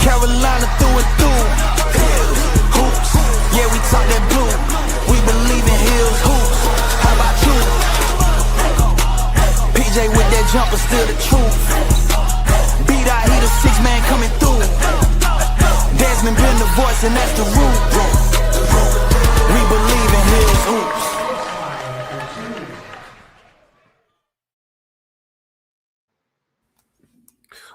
Carolina through and through. Hoops, yeah, we talk that blue. We Bleav in Hills hoops. How about you? PJ with that jumper, still the truth. Daht, he the 6-man coming through. Desmond been the voice, and that's the root. We Bleav in Hills hoops.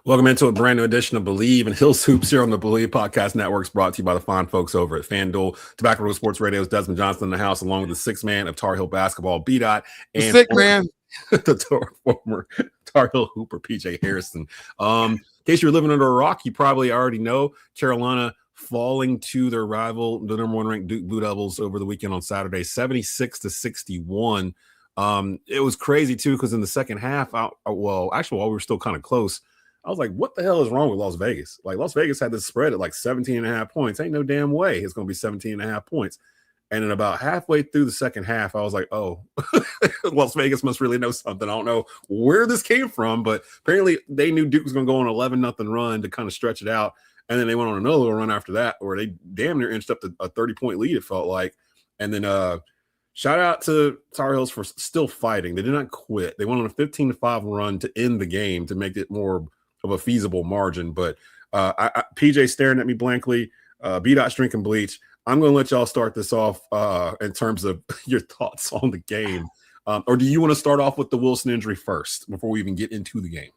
Welcome into a brand new edition of Bleav and Hills Hoops here on the Bleav Podcast Networks, brought to you by the fine folks over at Fanduel. Tobacco Road Sports Radio's Desmond Johnson in the house, along with the 6th man of Tar Heel basketball, Daht, and the former Tar Heel hooper, PJ Hairston. In case you're living under a rock, you probably already know Carolina falling to their rival, the number 1 ranked Duke Blue Devils, over the weekend on Saturday, 76-61. It was crazy too, because in the second half, while we were still kind of close, I was like, what the hell is wrong with Las Vegas? Like, Las Vegas had this spread at like 17.5 points. Ain't no damn way it's going to be 17.5 points. And then about halfway through the second half, I was like, oh, Las Vegas must really know something. I don't know where this came from, but apparently they knew Duke was going to go on 11-0 run to kind of stretch it out. And then they went on another little run after that where they damn near inched up to a 30-point lead, it felt like. And then shout out to Tar Heels for still fighting. They did not quit. They went on a 15-5 run to end the game to make it more of a feasible margin. But PJ staring at me blankly, B-Dot's drinking bleach. I'm going to let y'all start this off in terms of your thoughts on the game. Or do you want to start off with the Wilson injury first before we even get into the game?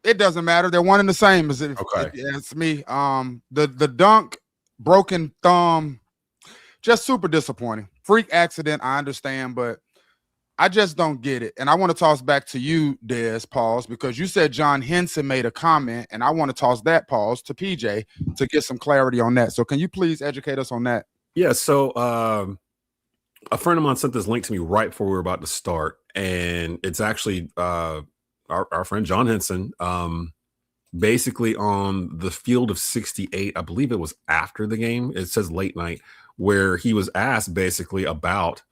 It doesn't matter. They're one and the same. Okay. It's me. The dunk, broken thumb, just super disappointing. Freak accident, I understand, but I just don't get it. And I want to toss back to you, Des, pause, because you said John Henson made a comment, and I want to toss that pause to PJ to get some clarity on that. So can you please educate us on that? Yeah, so a friend of mine sent this link to me right before we were about to start, and it's actually our friend John Henson, basically on the field of 68, I Bleav it was after the game, it says late night, where he was asked basically about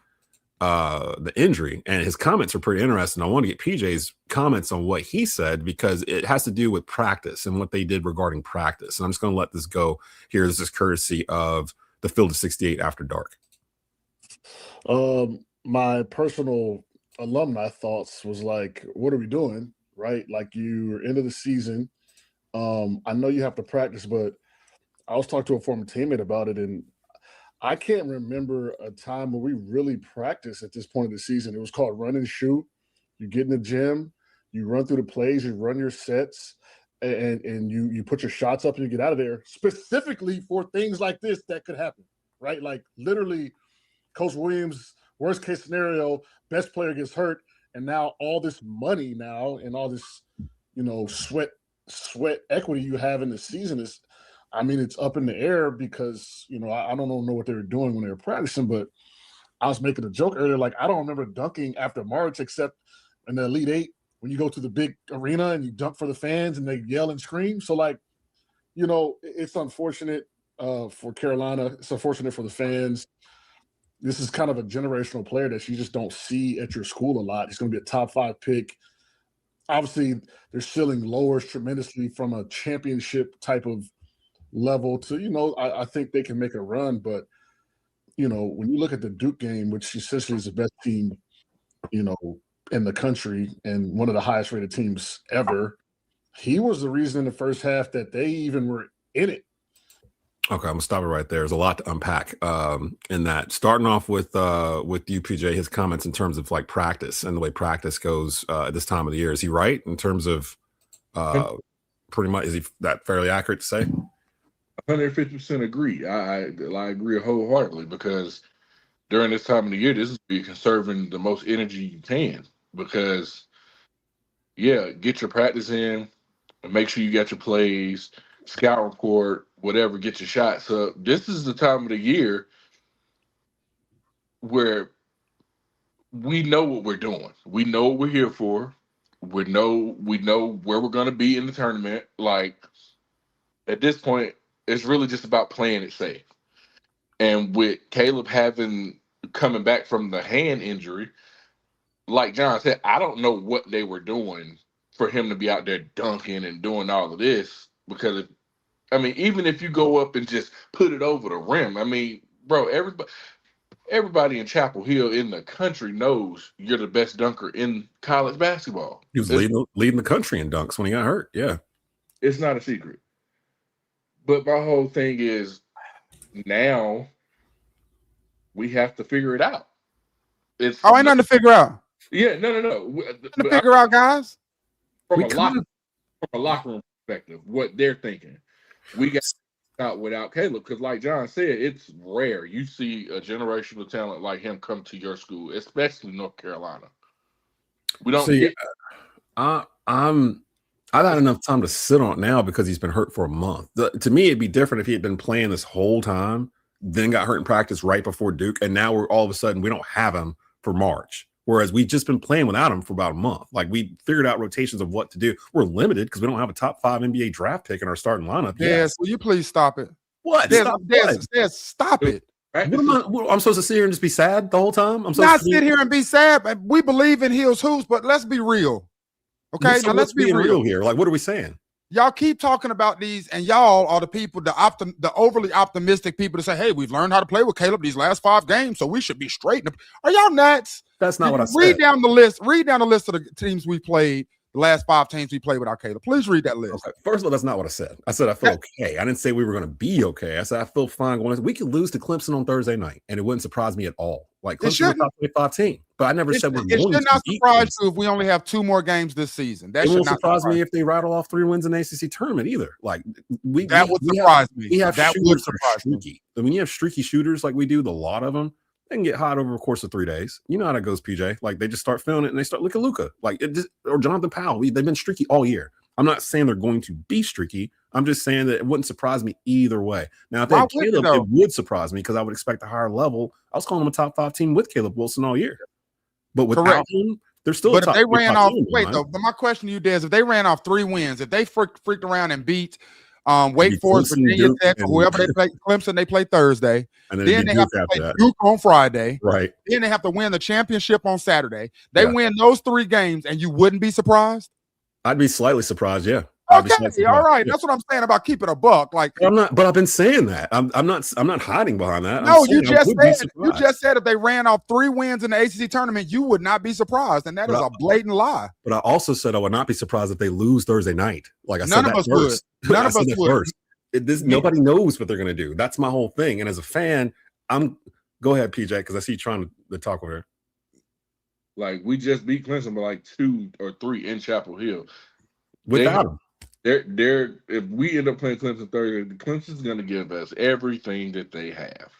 the injury, and his comments are pretty interesting. I want to get PJ's comments on what he said because it has to do with practice and what they did regarding practice. And I'm just going to let this go here. This is courtesy of the field of 68 after dark. My personal alumni thoughts was like, what are we doing? Right? Like, you're into the season. I know you have to practice, but I was talking to a former teammate about it, and I can't remember a time where we really practiced at this point of the season. It was called run and shoot. You get in the gym, you run through the plays, you run your sets, and you put your shots up and you get out of there, specifically for things like this that could happen, right? Like, literally, Coach Williams, worst case scenario, best player gets hurt, and now all this money now and all this, sweat equity you have in the season is, it's up in the air because, I don't know what they were doing when they were practicing, but I was making a joke earlier. Like, I don't remember dunking after March except in the Elite Eight when you go to the big arena and you dunk for the fans and they yell and scream. So, it's unfortunate for Carolina. It's unfortunate for the fans. This is kind of a generational player that you just don't see at your school a lot. He's going to be a top 5 pick. Obviously, their ceiling lowers tremendously from a championship type of level to, I think they can make a run. But, when you look at the Duke game, which essentially is the best team, in the country and one of the highest rated teams ever, he was the reason in the first half that they even were in it. Okay, I'm gonna stop it right there. There's a lot to unpack in that. Starting off with you, PJ, his comments in terms of like practice and the way practice goes at this time of the year. Is he right in terms of pretty much? Is he that fairly accurate to say? 150% agree. I agree wholeheartedly because during this time of the year, this is be conserving the most energy you can because, get your practice in and make sure you got your plays, scout report, whatever, get your shots up. This is the time of the year where we know what we're doing. We know what we're here for. We know where we're going to be in the tournament. Like, at this point, it's really just about playing it safe. And with Caleb coming back from the hand injury, like John said, I don't know what they were doing for him to be out there dunking and doing all of this. Because even if you go up and just put it over the rim, bro, everybody in Chapel Hill in the country knows you're the best dunker in college basketball. He was leading the country in dunks when he got hurt. Yeah. It's not a secret. But my whole thing is now we have to figure it out. Ain't nothing to figure out. Yeah, no. Nothing to figure out, guys. From a locker room perspective, what they're thinking. We got out without Caleb because, like John said, it's rare you see a generational talent like him come to your school, especially North Carolina. We don't see. I've had enough time to sit on it now because he's been hurt for a month. To me, it'd be different if he had been playing this whole time, then got hurt in practice right before Duke, and now we're all of a sudden we don't have him for March. Whereas we've just been playing without him for about a month. Like we figured out rotations of what to do. We're limited because we don't have a top 5 NBA draft pick in our starting lineup. Yes, will you please stop it? What? Stop it. Right? I'm supposed to sit here and just be sad the whole time? I'm not sit here and be sad. But we believe in Hills Hoops, but let's be real. Okay, now let's be real here. Like, what are we saying? Y'all keep talking about these, and y'all are the people, the overly optimistic people to say, hey, we've learned how to play with Caleb these last 5 games, so we should be straight. Are y'all nuts? That's not what I said. Read down the list of the teams we played, the last 5 teams we played without Caleb. Please read that list. Okay. First of all, that's not what I said. I said I feel okay. I didn't say we were going to be okay. I said I feel fine going. We could lose to Clemson on Thursday night, and it wouldn't surprise me at all. Like Clemson was top 25 team, but I never said we're going to. It should not surprise you if we only have 2 more games this season. That won't surprise me if they rattle off 3 wins in the ACC tournament either. Like that would surprise me. That would surprise me. When you have streaky shooters like we do, the lot of them, they can get hot over a course of 3 days. You know how that goes, PJ. Like they just start feeling it and they start looking at Luka. Like or Jonathan Powell. They've been streaky all year. I'm not saying they're going to be streaky. I'm just saying that it wouldn't surprise me either way. Now, if they had Caleb, it would surprise me because I would expect a higher level. I was calling them a top 5 team with Caleb Wilson all year. But without him, they're still But if they ran off, but my question to you, Des, if they ran off 3 wins, if they freaked around and beat Wake Forest, Virginia Tech, or whoever they play, Clemson, they play Thursday. And then they have to play Duke on Friday. Right. Then they have to win the championship on Saturday. They win those 3 games, and you wouldn't be surprised? I'd be slightly surprised, yeah. Okay, all right. Yeah. That's what I'm saying about keeping a buck. Like but I've been saying that. I'm not hiding behind that. No, you just said if they ran off 3 wins in the ACC tournament, you would not be surprised, and that is a blatant lie. But I also said I would not be surprised if they lose Thursday night. Like I said, none of us would. None of us would. Nobody knows what they're going to do. That's my whole thing. And as a fan, go ahead, PJ, because I see you trying to talk with her. Like we just beat Clemson by like 2 or 3 in Chapel Hill. Without them. They're if we end up playing Clemson Thursday, Clemson's going to give us everything that they have.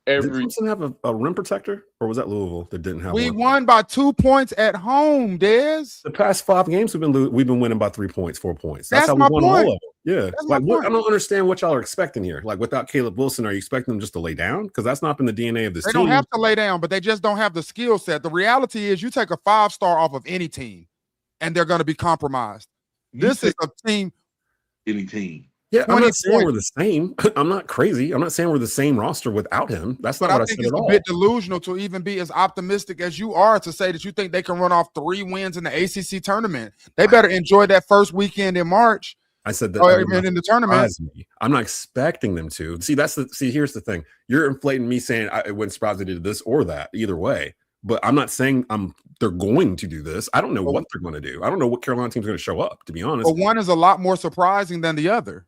Did Clemson have a rim protector, or was that Louisville that didn't have? We won by 2 points at home, Des. The past 5 games we've been winning by 3 points, 4 points. That's how we won all of them. Yeah, like I don't understand what y'all are expecting here. Like without Caleb Wilson, are you expecting them just to lay down? Because that's not been the DNA of this team. They don't have to lay down, but they just don't have the skill set. The reality is, you take a 5-star off of any team, and they're going to be compromised. This is a team. Any team. Yeah, I'm not saying we're the same. I'm not crazy. I'm not saying we're the same roster without him. That's not what I said at all. It's a bit delusional to even be as optimistic as you are to say that you think they can run off 3 wins in the ACC tournament. They better enjoy that first weekend in March. I said that in the tournament. I'm not expecting them to. See, here's the thing. You're inflating me saying it wouldn't surprise me to do this or that either way. But I'm not saying they're going to do this. I don't know what they're going to do. I don't know what Carolina team's going to show up, to be honest. But one is a lot more surprising than the other.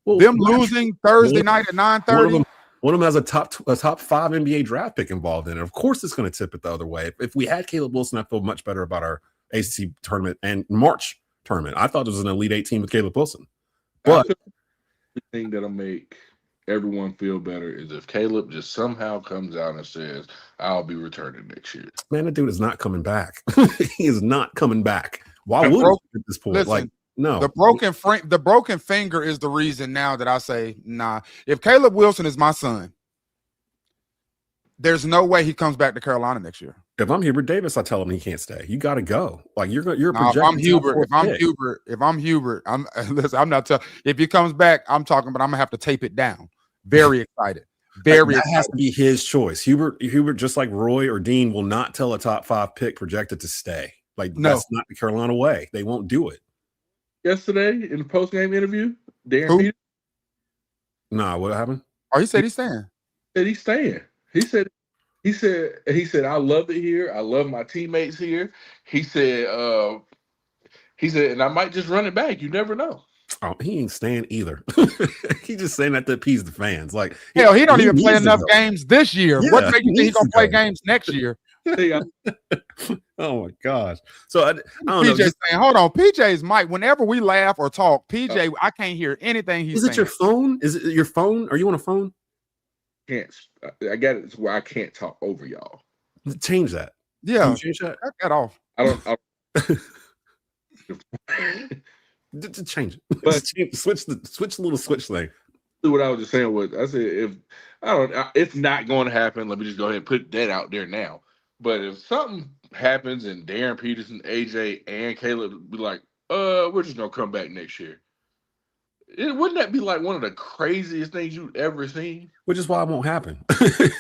Well, them losing Thursday night at 9:30. One of them has a top 5 NBA draft pick involved in it. Of course, it's going to tip it the other way. If we had Caleb Wilson, I feel much better about our ACC tournament and March tournament. I thought it was an Elite 8 team with Caleb Wilson. But the thing that'll make everyone feel better is if Caleb just somehow comes out and says, I'll be returning next year. Man, that dude is not coming back. He is not coming back. Why would he at this point? Listen, no. The broken finger is the reason now that I say, nah. If Caleb Wilson is my son, there's no way he comes back to Carolina next year. If I'm Hubert Davis, I tell him he can't stay. You got to go. Like you're projecting. If I'm Hubert, I'm not telling. If he comes back, I'm talking, but I'm gonna have to tape it down. Very excited. That has to be his choice. Hubert, just like Roy or Dean, will not tell a top 5 pick projected to stay. Like, No. that's not the Carolina way. They won't do it. Yesterday in the post-game interview, Darren Who? Peterson Nah, what happened? Oh, he said he's staying. said he's staying. He said, I love it here. I love my teammates here. He said, and I might just run it back. You never know. Oh, he ain't staying either. He just saying that to appease the fans. Like, Hell, he don't even play needs enough to go. games this year. Yeah, What makes you he think he's needs gonna to play go. games next year? Oh my gosh. So I don't know. PJ saying, hold on, PJ's mic. Whenever we laugh or talk, PJ, I can't hear anything he's saying. Is it your phone? Is it your phone? Are you on a phone? I got it to where I can't talk over y'all. Change that. Yeah, Can you change that? cut that off. I don't. To change it. But switch the little switch thing. what I was just saying was, I said, it's not going to happen. Let me just go ahead and put that out there now. But if something happens and Darren Peterson, AJ, and Caleb be like, we're just gonna come back next year, wouldn't that be like one of the craziest things you've ever seen? Which is why it won't happen.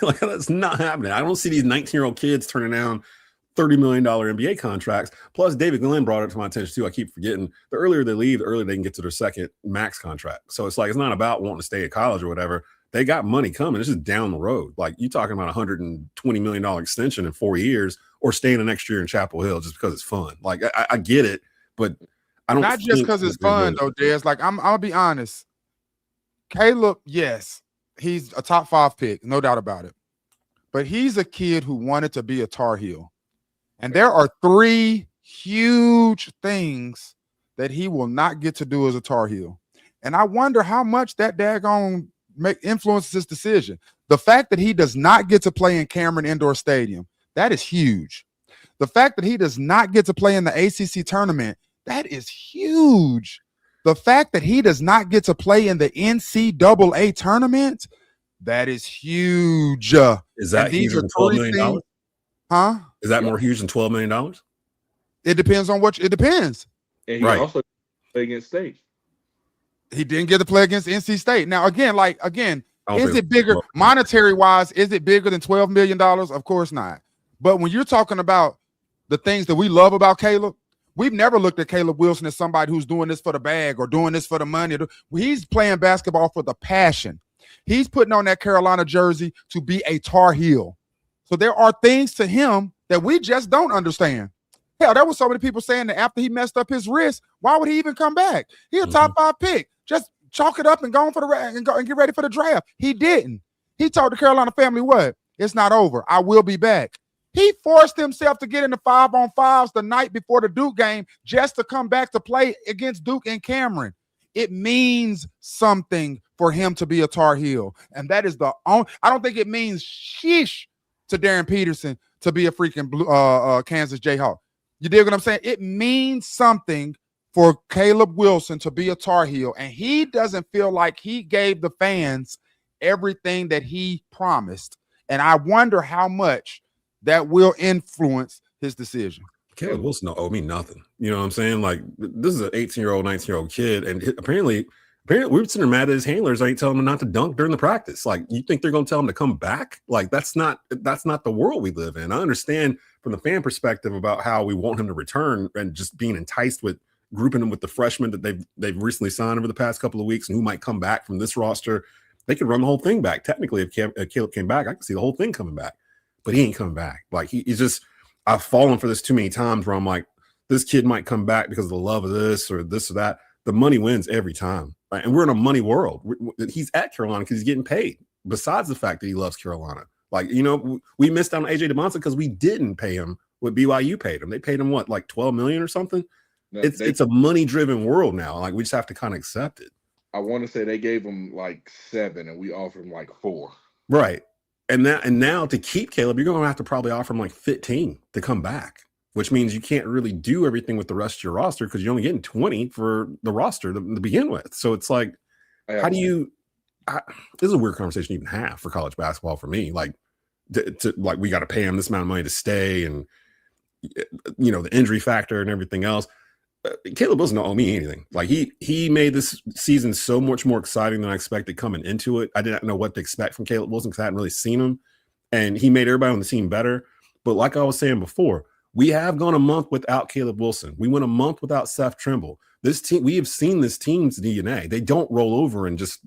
Like, that's not happening. I don't see these 19-year-old kids turning down $30 million NBA contracts. Plus, David Glenn brought it to my attention too. I keep forgetting. The earlier they leave, the earlier they can get to their second max contract. So it's like, it's not about wanting to stay at college or whatever. They got money coming. It's just down the road. Like, you talking about $120 million extension in 4 years, or staying the next year in Chapel Hill just because it's fun. Like, I get it, but I don't. Not just because it's fun though, Des. Like, I'll be honest. Caleb, yes, he's a top 5 pick, no doubt about it. But he's a kid who wanted to be a Tar Heel. And there are 3 huge things that he will not get to do as a Tar Heel. And I wonder how much that daggone influences his decision. The fact that he does not get to play in Cameron Indoor Stadium, that is huge. The fact that he does not get to play in the ACC tournament, that is huge. The fact that he does not get to play in the NCAA tournament, that is huge. Is that huge than $12 million? Huh? Is that more huge than $12 million? It depends on it depends. And he also played against State. He didn't get to play against NC State. Now, again, is it bigger monetary wise? Is it bigger than $12 million? Of course not. But when you're talking about the things that we love about Caleb, we've never looked at Caleb Wilson as somebody who's doing this for the bag or doing this for the money. He's playing basketball for the passion. He's putting on that Carolina jersey to be a Tar Heel. So there are things to him that we just don't understand. Hell, there was so many people saying that after he messed up his wrist, why would he even come back? He's a top 5 pick. Just chalk it up and go on for and get ready for the draft. He didn't. He told the Carolina family, what? It's not over. I will be back. He forced himself to get in the 5-on-5s the night before the Duke game just to come back to play against Duke and Cameron. It means something for him to be a Tar Heel. And that is the only, I don't think it means sheesh to Darren Peterson to be a freaking Kansas Jayhawk. You dig what I'm saying? It means something for Caleb Wilson to be a Tar Heel, and he doesn't feel like he gave the fans everything that he promised. And I wonder how much that will influence his decision. Caleb Wilson don't owe me nothing. You know what I'm saying? Like, this is an 18-year-old, 19-year-old kid, and apparently we're sitting there mad at his handlers. Ain't telling him not to dunk during the practice. Like, you think they're going to tell him to come back? Like, that's not the world we live in. I understand from the fan perspective about how we want him to return and just being enticed with grouping him with the freshmen that they've recently signed over the past couple of weeks and who might come back from this roster. They could run the whole thing back. Technically, if Caleb came back, I could see the whole thing coming back. But he ain't coming back. Like, he's just, I've fallen for this too many times where I'm like, this kid might come back because of the love of this or that. The money wins every time. Right? And we're in a money world. He's at Carolina because he's getting paid, besides the fact that he loves Carolina. Like, you know, we missed out on AJ DeMonson because we didn't pay him what BYU paid him. They paid him what, like $12 million or something? No, it's a money-driven world now. Like, we just have to kind of accept it. I want to say they gave him like 7 and we offered him like 4. Right. And now to keep Caleb, you're going to have to probably offer him like 15 to come back, which means you can't really do everything with the rest of your roster because you're only getting 20 for the roster to begin with. So it's like, how do you this is a weird conversation to even have for college basketball for me. Like, like, we got to pay him this amount of money to stay, and, you know, the injury factor and everything else. Caleb Wilson don't owe me anything. Like, he made this season so much more exciting than I expected coming into it. I didn't know what to expect from Caleb Wilson because I hadn't really seen him, and he made everybody on the team better. But like I was saying before, We have gone a month without Caleb Wilson. We went a month without Seth Trimble. This team, we have seen this team's DNA. They don't roll over and just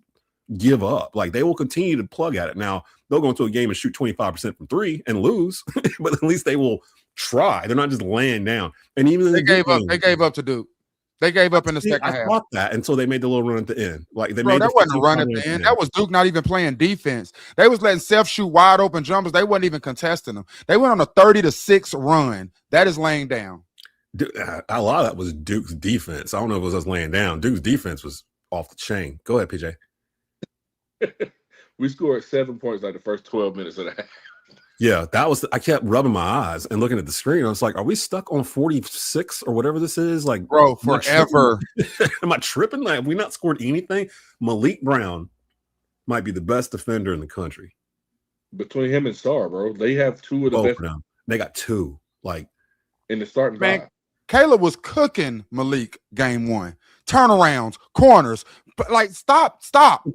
give up. Like, they will continue to plug at it. Now, they'll go into a game and shoot 25% from three and lose, but at least they will try. They're not just laying down. And even they gave up to Duke. They gave up in the second half. I thought that until they made the little run at the end. Like, that wasn't a run at the end. That was Duke not even playing defense. They was letting Seth shoot wide open jumpers. They wasn't even contesting them. They went on a 30-6 run. That is laying down. A lot of that was Duke's defense. I don't know if it was us laying down. Duke's defense was off the chain. Go ahead, PJ. We scored 7 points like the first 12 minutes of the half. Yeah, that was. I kept rubbing my eyes and looking at the screen. I was like, "Are we stuck on 46 or whatever this is?" Like, bro, forever. Am I tripping? Like, have we not scored anything? Malik Brown might be the best defender in the country. Between him and Sarr, bro, they have two of the best. Now. They got two. Like, in the starting five. Caleb was cooking Malik game one. Turnarounds, corners. But like, stop.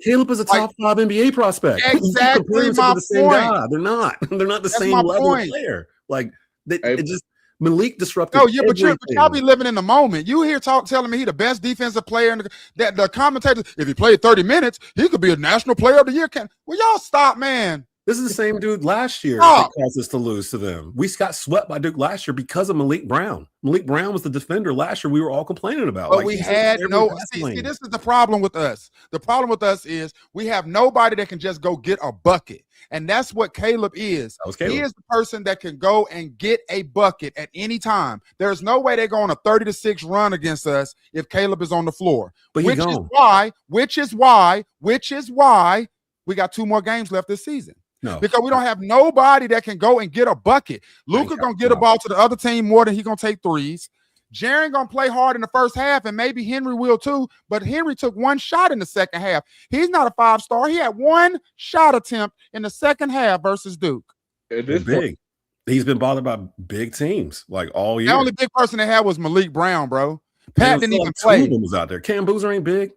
Caleb is a top 5 NBA prospect. Exactly my point. They're not. They're not the same level of player. Like, it just Malik disrupted. Oh yeah, but y'all be living in the moment. You here telling me he the best defensive player, and that the commentators, if he played 30 minutes, he could be a national player of the year. Well, y'all stop, man. This is the same dude last year that caused us to lose to them. We got swept by Duke last year because of Malik Brown. Malik Brown was the defender last year we were all complaining about. But we had no – see, this is the problem with us. The problem with us is we have nobody that can just go get a bucket. And that's what Caleb is. He is the person that can go and get a bucket at any time. There's no way they go on a 30-6 run against us if Caleb is on the floor. But which is why we got 2 more games left this season. No. Because we don't have nobody that can go and get a bucket. Luka gonna get a ball to the other team more than he gonna take threes. Jaren gonna play hard in the first half, and maybe Henry will too. But Henry took 1 shot in the second half. He's not a 5-star. He had 1 shot attempt in the second half versus Duke. Big. He's been bothered by big teams like all year. The only big person they had was Malik Brown, bro. Pat didn't even play. Was out there. Cam Boozer ain't big.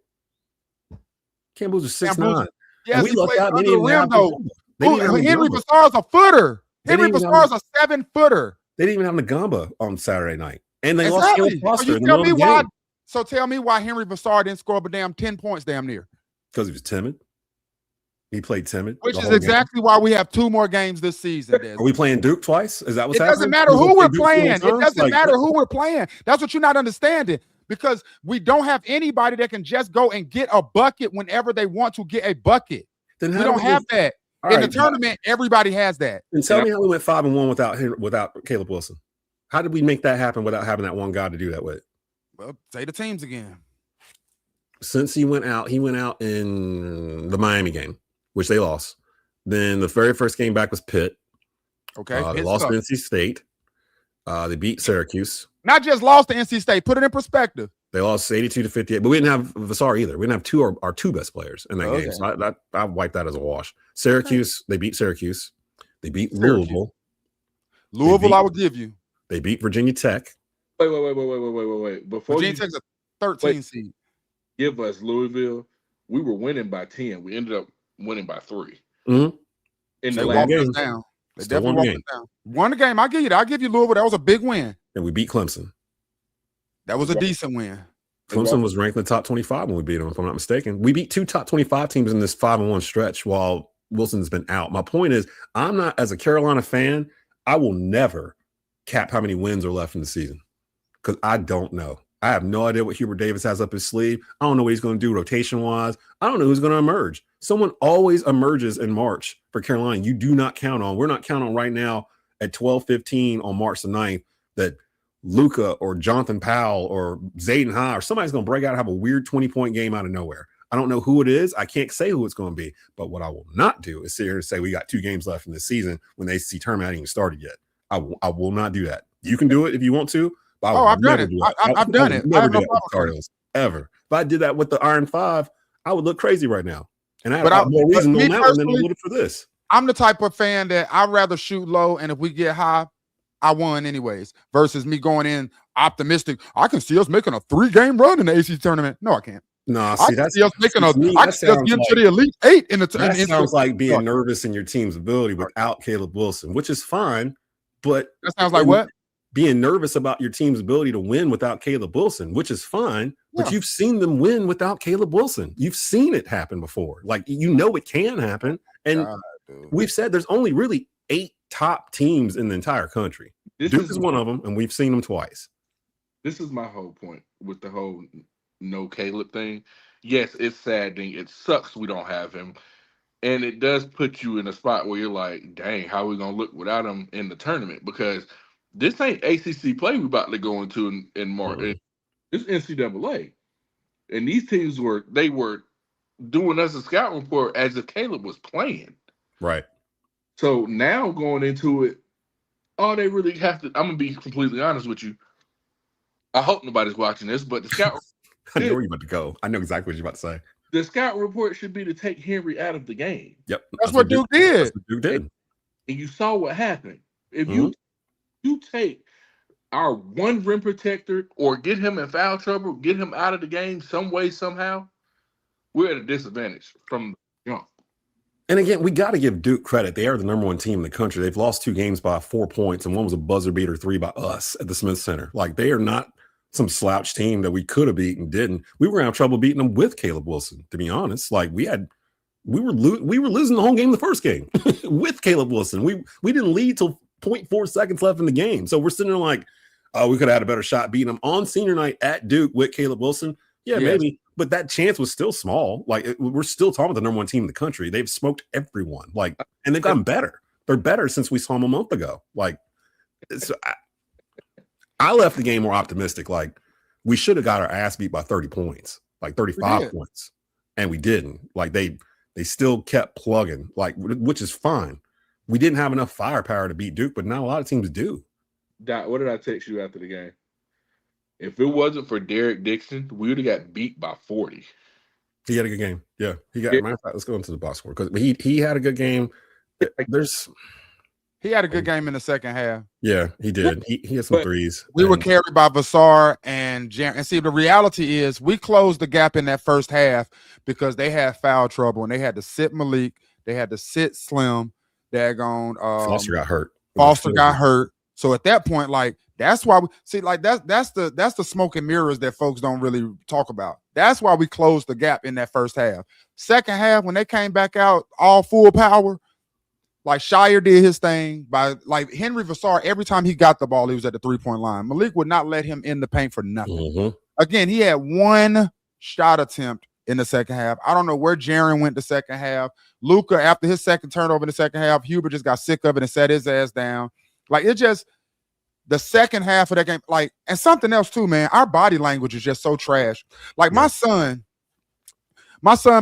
Cam Boozer 6'9". Yeah, we looked out under the rim though. Henry Vassar's a footer. Henry Vassar's a 7-footer. They didn't even have Ngamba on Saturday night. And they lost Caleb Foster. So tell me why Henry Vassar didn't score but damn 10 points damn near. Because he was timid. He played timid. Which is exactly why we have 2 more games this season. Are we playing Duke twice? Is that what's happening? It doesn't matter who we're playing. It doesn't matter who we're playing. That's what you're not understanding. Because we don't have anybody that can just go and get a bucket whenever they want to get a bucket. Then we don't have that. In the tournament, everybody has that. And tell me how we went 5-1 without Caleb Wilson. How did we make that happen without having that one guy to do that with? Well, say the teams again. Since he went out in the Miami game, which they lost. Then the very first game back was Pitt. Okay. They lost to NC State. They beat Syracuse. Not just lost to NC State. Put it in perspective. They lost 82-58, but we didn't have Vassar either. We didn't have our 2 best players in that game. So I wiped that as a wash. Syracuse, they beat Syracuse. They beat Louisville. I would give you. They beat Virginia Tech. Wait. Before Virginia Tech's a 13 seed. Give us Louisville. We were winning by 10. We ended up winning by 3. Mm-hmm. In the last game. Down. They definitely walked us down. Won the game. I'll give you that. I'll give you Louisville. That was a big win. And we beat Clemson. That was a decent win. Clemson was ranked in the top 25 when we beat them, if I'm not mistaken. We beat 2 top 25 teams in this 5-1 stretch while Wilson's been out. My point is, I'm not, as a Carolina fan, I will never cap how many wins are left in the season because I don't know. I have no idea what Hubert Davis has up his sleeve. I don't know what he's going to do rotation-wise. I don't know who's going to emerge. Someone always emerges in March for Carolina. You do not count on. We're not counting on right now at 12:15 on March the 9th that Luka or Jonathan Powell or Zayden High or somebody's going to break out and have a weird 20-point game out of nowhere. I don't know who it is. I can't say who it's going to be. But what I will not do is sit here and say we got 2 games left in the season when the ACC tournament hasn't even started yet. I will not do that. You can do it if you want to. But I've done it. I've done it. I have no problem ever. If I did that with the Iron 5, I would look crazy right now. And I have more reason on that one than I would for this. I'm the type of fan that I'd rather shoot low, and if we get high, I won anyways, versus me going in optimistic. I can see us making a 3-game run in the ACC tournament. No, I can't. No, see, that's us making I can see us getting to the Elite 8 in the tournament. That sounds like being nervous in your team's ability without Caleb Wilson, which is fine. But that sounds like what? being nervous about your team's ability to win without Caleb Wilson, which is fine, but you've seen them win without Caleb Wilson. You've seen it happen before. Like, it can happen. And we've said there's only really 8 top teams in the entire country. Duke is one of them, and we've seen them twice. This is my whole point with the whole no Caleb thing. Yes, it's saddening. It sucks we don't have him. And it does put you in a spot where you're like, dang, how are we going to look without him in the tournament? Because this ain't ACC play we about to go into in March. Mm-hmm. It's NCAA. And these teams were doing us a scout report as if Caleb was playing. Right. So now going into it, all they really have to, I'm going to be completely honest with you. I hope nobody's watching this, but the scout I know where you're about to go. I know exactly what you're about to say. The scout report should be to take Henry out of the game. Yep. That's what Duke did. That's what Duke did. And you saw what happened. If you take our one rim protector or get him in foul trouble, get him out of the game some way, somehow, we're at a disadvantage from the jump. And again, we got to give Duke credit. They are the number 1 team in the country. They've lost 2 games by 4 points, and one was a buzzer beater 3 by us at the Smith Center. Like, they are not some slouch team that we could have beaten, didn't. We were going to have trouble beating them with Caleb Wilson, to be honest. Like, we were losing the whole game the first game with Caleb Wilson. We didn't lead till 0.4 seconds left in the game. So we're sitting there like, oh, we could have had a better shot beating them on senior night at Duke with Caleb Wilson. Yeah, maybe. But that chance was still small. Like, we're still talking about the number 1 team in the country. They've smoked everyone. Like, and they've gotten better. They're better since we saw them a month ago. Like, so I left the game more optimistic. Like, we should have got our ass beat by 30 points, like 35 points. And we didn't. Like, they still kept plugging, like, which is fine. We didn't have enough firepower to beat Duke, but now a lot of teams do. Daht, what did I text you after the game? If it wasn't for Derek Dixon, we would have got beat by 40. He had a good game. Yeah. Matter of fact, let's go into the box score because he had a good game. He had a good game in the second half. Yeah, he did. He had some threes. We were carried by Vassar and Jaren. And see, the reality is we closed the gap in that first half because they had foul trouble and they had to sit Malik. They had to sit Slim. Foster got hurt. Foster got hurt. So at that point, like, that's why we see, like, that's the smoke and mirrors that folks don't really talk about. That's why we closed the gap in that first half. Second half, when they came back out all full power, like Shire did his thing by, like, Henry Vassar, every time he got the ball, he was at the 3-point line. Malik would not let him in the paint for nothing. Mm-hmm. Again, he had 1 shot attempt in the second half. I don't know where Jaren went the second half. Luka, after his second turnover in the second half, Hubert just got sick of it and sat his ass down. Like, it just, the second half of that game, like, and something else too, man, our body language is just so trash. Like, my son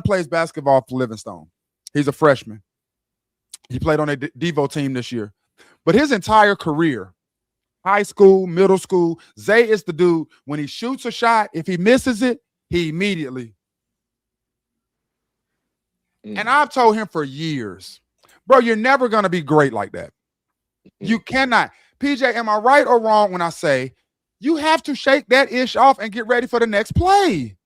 plays basketball for Livingstone. He's a freshman. He played on a Devo team this year. But his entire career, high school, middle school, Zay is the dude, when he shoots a shot, if he misses it, he immediately. And I've told him for years, bro, you're never going to be great like that. You cannot. PJ, am I right or wrong when I say you have to shake that ish off and get ready for the next play?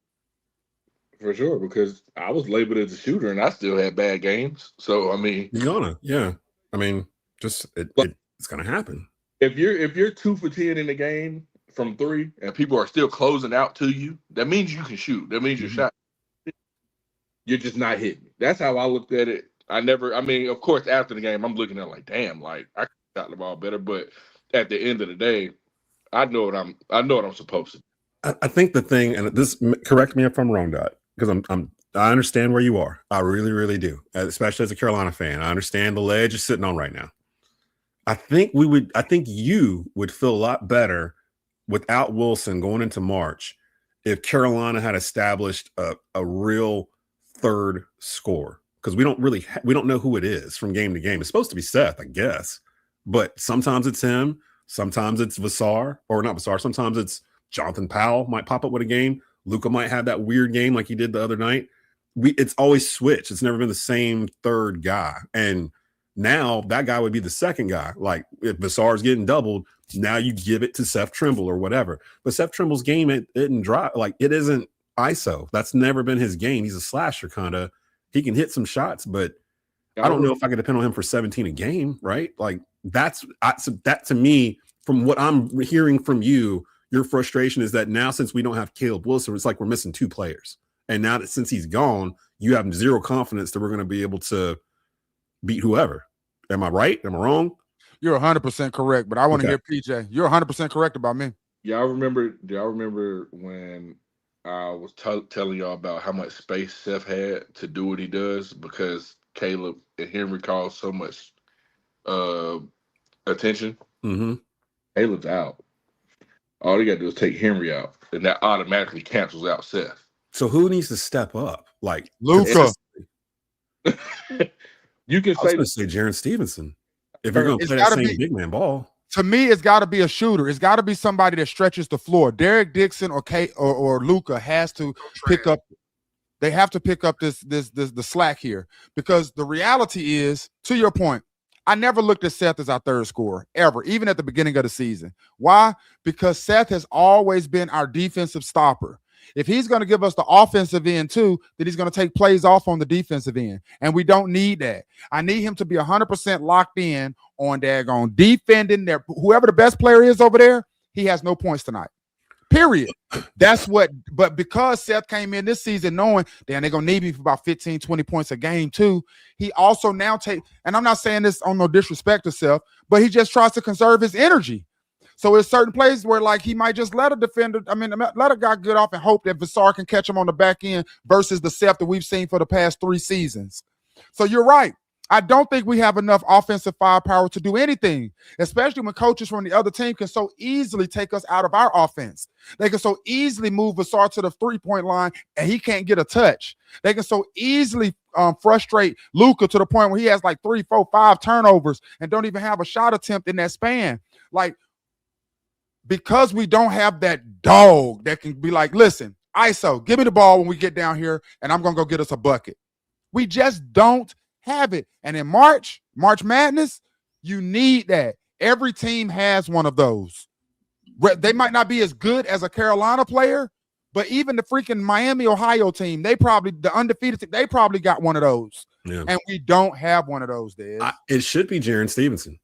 For sure, because I was labeled as a shooter and I still had bad games. So, I mean. You're gonna, yeah. I mean, just it's going to happen. If you're 2 for 10 in the game from 3 and people are still closing out to you, that means you can shoot. That means your shot. You're just not hitting. That's how I looked at it. Of course, after the game, I'm looking at it like, damn, like, I could have shot the ball better. But at the end of the day, I know what I'm supposed to do. I think the thing, and this, correct me if I'm wrong, Daht, because I understand where you are. I really, really do, especially as a Carolina fan. I understand the ledge you're sitting on right now. I think you would feel a lot better without Wilson going into March if Carolina had established a real third scorer, because we don't know who it is from game to game. It's supposed to be Seth, I guess, but sometimes it's him, sometimes it's Vassar, or not Vassar, sometimes it's Jonathan Powell might pop up with a game. Luka might have that weird game like he did the other night. It's always switched. It's never been the same third guy. And now that guy would be the second guy. Like, if Vassar's getting doubled, now you give it to Seth Trimble or whatever. But Seth Trimble's game, it didn't drop. Like, it isn't ISO. That's never been his game. He's a slasher kind of. He can hit some shots, but I don't know if I can depend on him for 17 a game, right? Like, that to me from what I'm hearing from you, your frustration is that now since we don't have Caleb Wilson, it's like we're missing 2 players. And now that since he's gone, you have zero confidence that we're going to be able to beat whoever. Am I right? Am I wrong? You're 100% correct, but I want to hear PJ. You're 100% correct about me. Do y'all remember when I was telling y'all about how much space Seth had to do what he does because Caleb and Henry caused so much attention? Mm-hmm. Caleb's out. All you got to do is take Henry out, and that automatically cancels out Seth. So who needs to step up? Like Luka. You can I was going to say Jaren Stevenson. If you're going to play that same big man ball. To me, it's got to be a shooter. It's got to be somebody that stretches the floor. Derek Dixon or Luka has to pick up. They have to pick up the slack here because the reality is, to your point, I never looked at Seth as our third scorer ever, even at the beginning of the season. Why? Because Seth has always been our defensive stopper. If he's going to give us the offensive end too, then he's going to take plays off on the defensive end. And we don't need that. I need him to be 100% locked in on daggone defending there. Whoever the best player is over there, he has no points tonight. Period. That's what, but because Seth came in this season knowing, damn, they're going to need me for about 15, 20 points a game too. He also now and I'm not saying this on no disrespect to Seth, but he just tries to conserve his energy. So it's certain places where like he might just let a defender, let a guy get off and hope that Vassar can catch him on the back end versus the Seth that we've seen for the past 3 seasons. So you're right. I don't think we have enough offensive firepower to do anything, especially when coaches from the other team can so easily take us out of our offense. They can so easily move Vassar to the 3-point line and he can't get a touch. They can so easily frustrate Luka to the point where he has like 3, 4, 5 turnovers and don't even have a shot attempt in that span. Like, because we don't have that dog that can be like, listen, ISO, give me the ball when we get down here and I'm going to go get us a bucket. We just don't have it. And in March Madness, you need that. Every team has one of those. They might not be as good as a Carolina player, but even the freaking Miami, Ohio team, the undefeated team, they probably got one of those. Yeah. And we don't have one of those, Des. It should be Jaren Stevenson.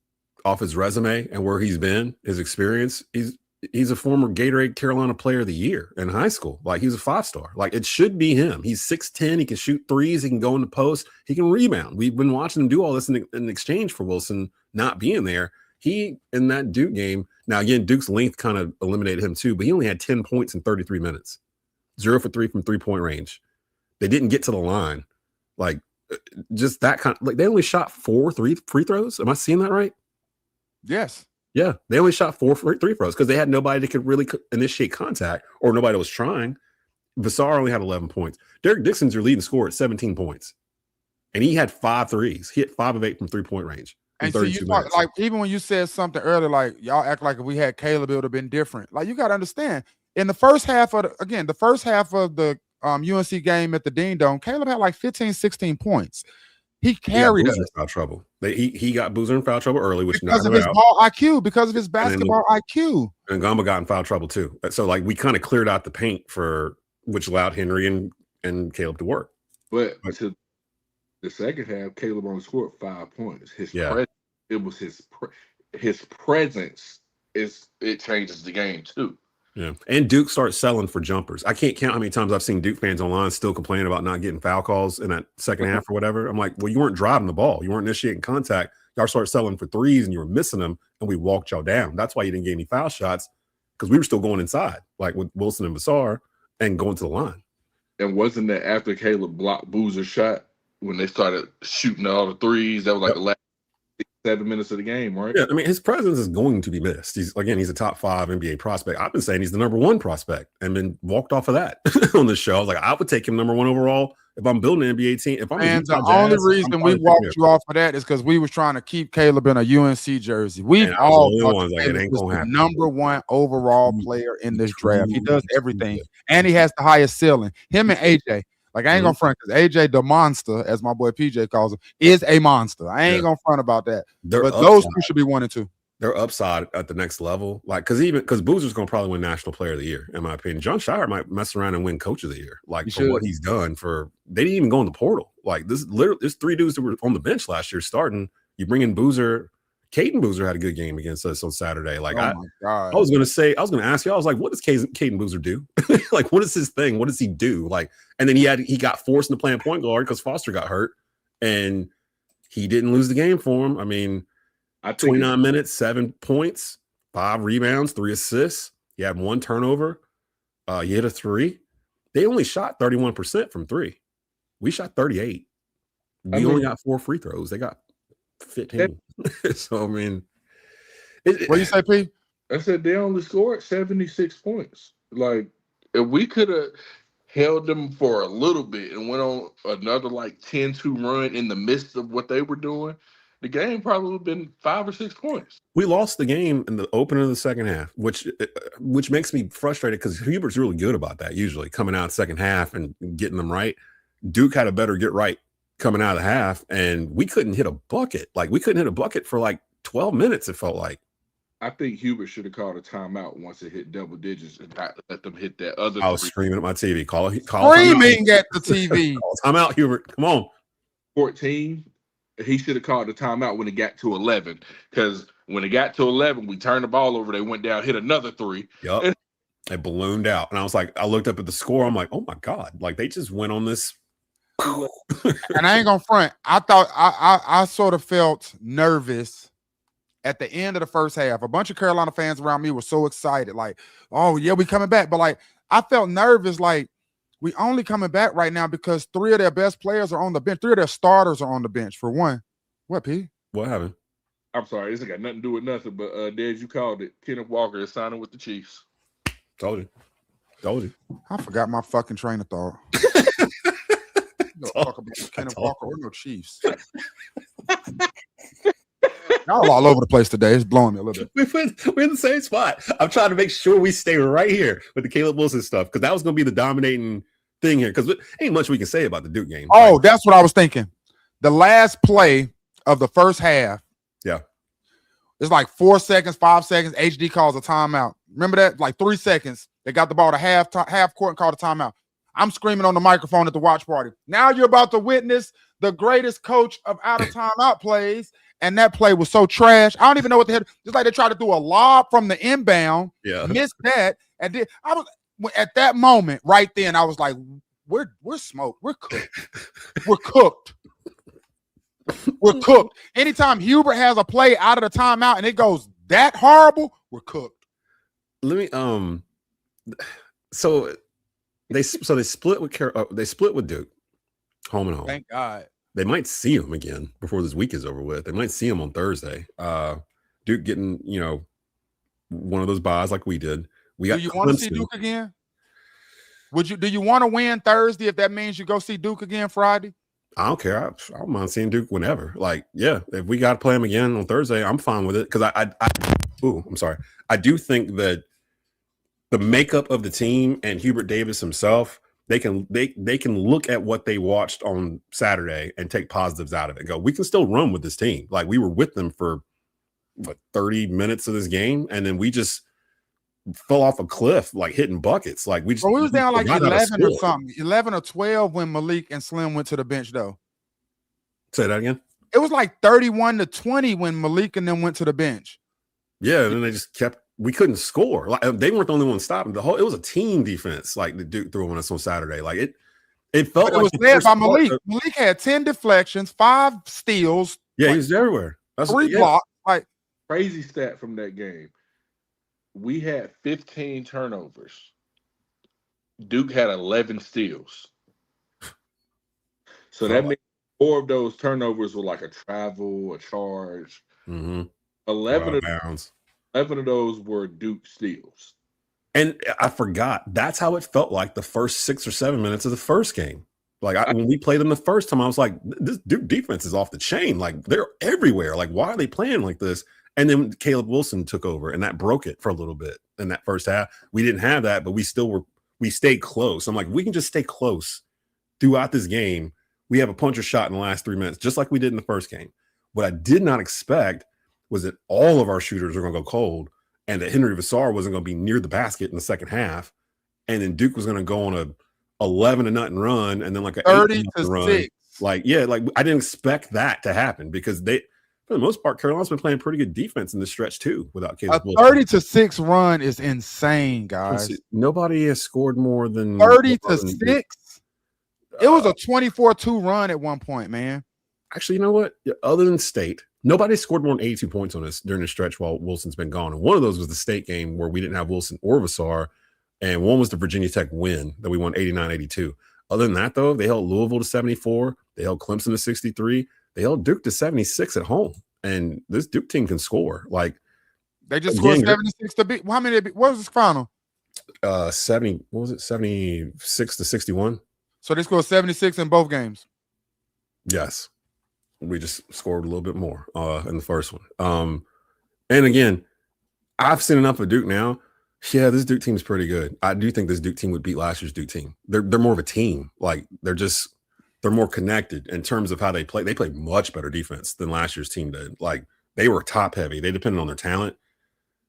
Off his resume and where he's been, his experience, he's a former Gatorade Carolina Player of the Year in high school. Like he's a 5-star. Like it should be him. He's 6'10". He can shoot threes. He can go in the post. He can rebound. We've been watching him do all this in exchange for Wilson not being there. He in that Duke game. Now again, Duke's length kind of eliminated him too, but he only had 10 points in 33 minutes. 0 for 3 from 3-point range. They didn't get to the line. Like just that kind of, like they only shot 4 free throws. Am I seeing that right? Yes. Yeah, they only shot 4 free throws because they had nobody that could really initiate contact or nobody was trying. Vassar only had 11 points. Derek Dixon's your leading scorer at 17 points. And he had 5 threes. He hit 5 of 8 from 3-point range. And so you talk, like, even when you said something earlier, like y'all act like if we had Caleb, it would have been different. Like you got to understand, in the first half of the UNC game at the Dean Dome, Caleb had like 15, 16 points. He carried us. Foul trouble. He got Boozer in foul trouble early, which because of his ball IQ, because of his basketball IQ. And Gamba got in foul trouble too. So like we kind of cleared out the paint which allowed Henry and Caleb to work. But to the second half, Caleb only scored 5 points. His presence it changes the game too. Yeah, and Duke starts selling for jumpers. I can't count how many times I've seen Duke fans online still complaining about not getting foul calls in that second half or whatever. I'm like, well, you weren't driving the ball. You weren't initiating contact. Y'all started selling for threes and you were missing them, and we walked y'all down. That's why you didn't get any foul shots, because we were still going inside, like with Wilson and Vassar, and going to the line. And wasn't that after Caleb blocked Boozer's shot when they started shooting all the threes? That was like the last 7 minutes of the game, right? Yeah, I mean, his presence is going to be missed. He's a top 5 NBA prospect. I've been saying he's the number 1 prospect and been walked off of that on the show. I was like, I would take him number 1 overall if I'm building an NBA team. And the only reason we walked you off of that is because we was trying to keep Caleb in a UNC jersey. We've all thought it ain't gonna happen. Number 1 overall player in this draft. He does everything, and he has the highest ceiling. Him and AJ. Like, I ain't gonna front, because AJ, the monster, as my boy PJ calls him, is a monster. I ain't gonna front about that. But those two should be 1 and 2. They're upside at the next level. Like, because Boozer's gonna probably win National Player of the Year, in my opinion. John Shire might mess around and win Coach of the Year. Like, for what he's done they didn't even go in the portal. Like, there's 3 dudes that were on the bench last year starting. You bring in Boozer, Caden Boozer had a good game against us on Saturday. Like, my God. I was going to ask you, I was like, what does Caden Boozer do? Like, what is his thing? What does he do? Like, and then he got forced into playing point guard because Foster got hurt, and he didn't lose the game for him. I mean, 29 minutes, 7 points, 5 rebounds, 3 assists. He had 1 turnover. He hit a 3. They only shot 31% from 3. We shot 38. We only got 4 free throws. They got 15. So, I mean. What do you say, P? I said they only scored 76 points. Like, if we could have held them for a little bit and went on another, 10-2 run in the midst of what they were doing, the game probably would have been 5 or 6 points. We lost the game in the opening of the second half, which makes me frustrated because Hubert's really good about that, usually, coming out second half and getting them right. Duke had a better get right coming out of the half, and we couldn't hit a bucket. Like, we couldn't hit a bucket for 12 minutes, it felt like. I think Hubert should have called a timeout once it hit double digits and not let them hit that other. I was screaming at my TV. Screaming at the TV. Timeout, Hubert. Come on. 14. He should have called a timeout when it got to 11. Because when it got to 11, we turned the ball over. They went down, hit another 3. Yep. They ballooned out. And I was like, I looked up at the score. I'm like, oh my God. Like, they just went on this. And I ain't gonna front. I thought I sort of felt nervous at the end of the first half. A bunch of Carolina fans around me were so excited, like, oh yeah, we coming back. But I felt nervous, like, we only coming back right now because 3 of their best players are on the bench. 3 of their starters are on the bench for one. What, P? What happened? I'm sorry, this ain't got nothing to do with nothing, but Dez, you called it. Kenneth Walker is signing with the Chiefs. Told you. I forgot my fucking train of thought. Talk about Kenneth Walker or no Chiefs. Y'all all over the place today. It's blowing me a little bit. We're in the same spot. I'm trying to make sure we stay right here with the Caleb Wilson stuff, because that was going to be the dominating thing here, because ain't much we can say about the Duke game. Oh, that's what I was thinking. The last play of the first half. Yeah. It's 4 seconds, 5 seconds. HD calls a timeout. Remember that? 3 seconds. They got the ball to half court and called a timeout. I'm screaming on the microphone at the watch party. Now you're about to witness the greatest coach of out of timeout plays. And that play was so trash. I don't even know what the hell. Just like they tried to do a lob from the inbound. Yeah. Missed that. And I was at that moment right then. I was like, we're smoked. We're cooked. We're cooked. We're cooked. Anytime Hubert has a play out of the timeout and it goes that horrible, we're cooked. Let me so they split with Duke, home and home. Thank God. They might see him again before this week is over with. They might see him on Thursday. Duke getting, one of those buys like we did. Do you want to see Duke again? Do you want to win Thursday if that means you go see Duke again Friday? I don't care. I don't mind seeing Duke whenever. If we got to play him again on Thursday, I'm fine with it. Because I'm sorry. I do think that the makeup of the team and Hubert Davis himself, they can look at what they watched on Saturday and take positives out of it and go, we can still run with this team. Like, we were with them for 30 minutes of this game, and then we just fell off a cliff, hitting buckets. We was down 11 or something, 11 or 12 when Malik and Slim went to the bench, though. Say that again. It was 31-20 when Malik and them went to the bench. Yeah, and then they just kept. We couldn't score. They weren't the only ones stopping. It was a team defense. The Duke threw on us on Saturday. It felt it was led by Malik. Malik had 10 deflections, 5 steals. Yeah, he was everywhere. 3 blocks. Crazy stat from that game. We had 15 turnovers. Duke had 11 steals. So that means 4 of those turnovers were a travel, a charge. Mm-hmm. 11 of those were Duke steals. And I forgot. That's how it felt like the first 6 or 7 minutes of the first game. When we played them the first time, I was like, this Duke defense is off the chain. They're everywhere. Why are they playing like this? And then Caleb Wilson took over, and that broke it for a little bit in that first half. We didn't have that, but we stayed close. I'm like, we can just stay close throughout this game. We have a puncher shot in the last 3 minutes, just like we did in the first game. What I did not expect was that all of our shooters were going to go cold, and that Henry Vassar wasn't going to be near the basket in the second half, and then Duke was going to go on a 11-0 run, and then a 30-6 run. I didn't expect that to happen because for the most part, Carolina's been playing pretty good defense in this stretch too. Without Caleb a 30-6 run is insane, guys. Nobody has scored more than 30-6. It was a 24-2 run at one point, man. Actually, you know what? Other than State, nobody scored more than 82 points on us during the stretch while Wilson's been gone. And one of those was the State game where we didn't have Wilson or Vassar, and one was the Virginia Tech win that we won 89-82. Other than that, though, they held Louisville to 74. They held Clemson to 63. They held Duke to 76 at home. And this Duke team can score. Like, they just scored 76 to beat. How many? What was this final? 70. What was it? 76 to 61. So they scored 76 in both games. Yes, we just scored a little bit more in the first one. And again, I've seen enough of Duke now. Yeah, this Duke team is pretty good. I do think this Duke team would beat last year's Duke team. They're more of a team. Like they're more connected in terms of how they play. They play much better defense than last year's team did. Like they were top heavy. They depended on their talent.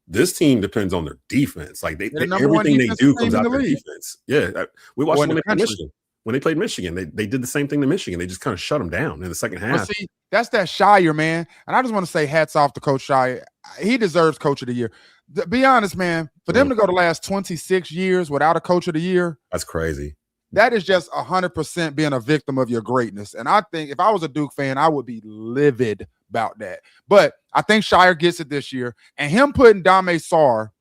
This team depends on their defense. Like everything they do comes out of their defense. Yeah, we watched when they played Michigan. When they played Michigan, they did the same thing to Michigan. They just kind of shut them down in the second half. Well, see, that's that Shire, man. And I just want to say hats off to Coach Shire. He deserves Coach of the Year. Be honest, man, for them to go the last 26 years without a Coach of the Year, that's crazy. That is just 100% being a victim of your greatness. And I think if I was a Duke fan, I would be livid about that. But I think Shire gets it this year. And him putting Dame Sarr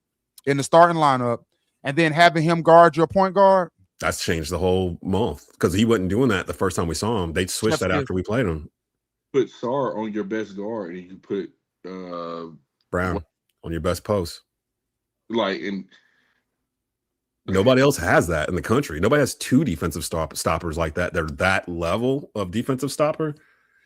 in the starting lineup and then having him guard your point guard, that's changed the whole month because he wasn't doing that the first time we saw him. They switched that after we played him. Put Sarr on your best guard, and you put Brown on your best post. Like, and nobody else has that in the country. Nobody has two defensive stoppers like that. They're that level of defensive stopper.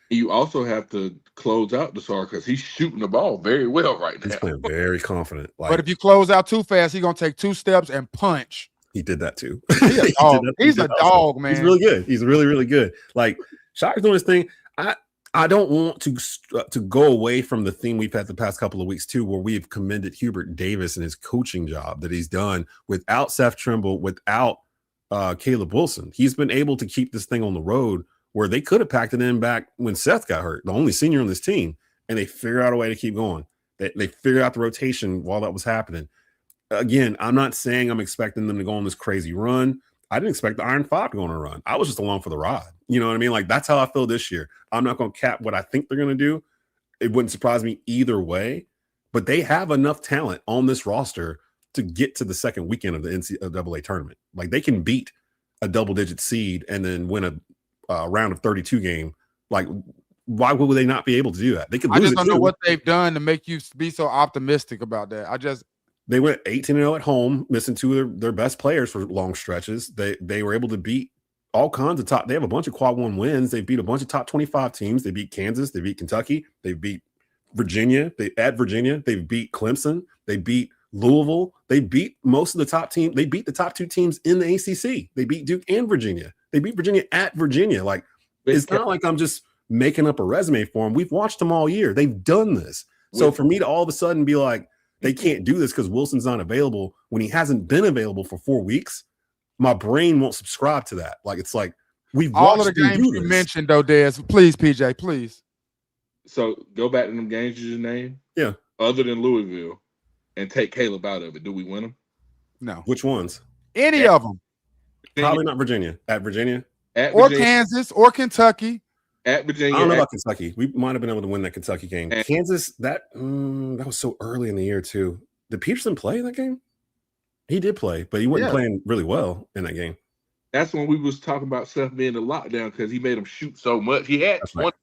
You also have to close out the Sarr because he's shooting the ball very well right now. He's playing very confident. But if you close out too fast, he's gonna take 2 steps and punch. He did that too. He's a dog. He's a dog, man. He's really good. He's really, really good. Like Shire's doing his thing. I don't want to go away from the theme we've had the past couple of weeks too, where we've commended Hubert Davis and his coaching job that he's done without Seth Trimble, without Caleb Wilson. He's been able to keep this thing on the road where they could have packed it in back when Seth got hurt, the only senior on this team, and they figured out a way to keep going. They figured out the rotation while that was happening. Again, I'm not saying I'm expecting them to go on this crazy run. I didn't expect the Iron 5 to go on a run. I was just along for the ride. You know what I mean? Like, that's how I feel this year. I'm not going to cap what I think they're going to do. It wouldn't surprise me either way. But they have enough talent on this roster to get to the second weekend of the NCAA tournament. Like, they can beat a double-digit seed and then win a round of 32 game. Like, why would they not be able to do that? They could lose. I just don't know what they've done to make you be so optimistic about that. They went 18-0 at home, missing 2 of their best players for long stretches. They were able to beat all kinds of top. They have a bunch of quad 1 wins. They beat a bunch of top 25 teams. They beat Kansas. They beat Kentucky. They beat Virginia. They beat Clemson. They beat Louisville. They beat most of the top team. They beat the top 2 teams in the ACC. They beat Duke and Virginia. They beat Virginia at Virginia. Like, it's not like I'm just making up a resume for them. We've watched them all year. They've done this. So for me to all of a sudden be like, they can't do this because Wilson's not available when he hasn't been available for 4 weeks, my brain won't subscribe to that. Like, it's like we've all watched of the games you mentioned, though, Des. Please, PJ, please. So go back to them games you just named. Yeah. Other than Louisville, and take Caleb out of it. Do we win them? No. Which ones? Any of them. Probably not Virginia. At Virginia. Or Kansas or Kentucky. At Virginia. I don't know about Kentucky. We might have been able to win that Kentucky game. Kansas, that was so early in the year too. Did Peterson play in that game? He did play, but he wasn't playing really well in that game. That's when we was talking about Seth being in lockdown because he made him shoot so much. He had 20. Right.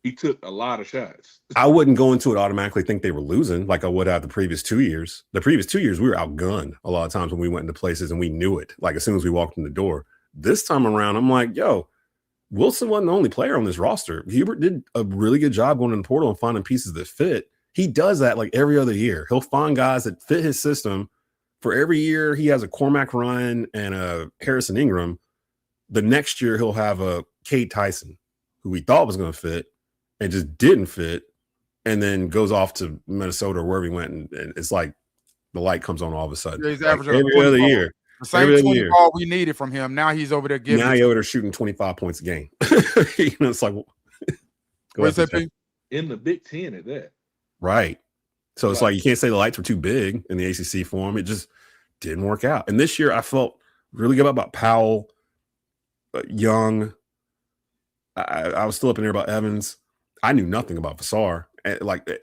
He took a lot of shots. I wouldn't go into it automatically think they were losing like I would have the previous 2 years. The previous 2 years, we were outgunned a lot of times when we went into places and we knew it. Like as soon as we walked in the door. This time around, I'm like, yo, Wilson wasn't the only player on this roster. Hubert did a really good job going in the portal and finding pieces that fit. He does that like every other year. He'll find guys that fit his system. For every year, he has a Cormac Ryan and a Harrison Ingram. The next year, he'll have a Cade Tyson, who we thought was going to fit and just didn't fit, and then goes off to Minnesota or wherever he went, and it's like the light comes on all of a sudden. Yeah, he's like averaging every other year. The same 20 ball we needed from him. Now he's over there giving. Now he's over there shooting 25 points a game. You know, it's like, what's that? in the Big Ten at that. Right. So it's like you can't say the lights were too big in the ACC for him. It just didn't work out. And this year I felt really good about Powell, Young. I was still up in there about Evans. I knew nothing about Vassar.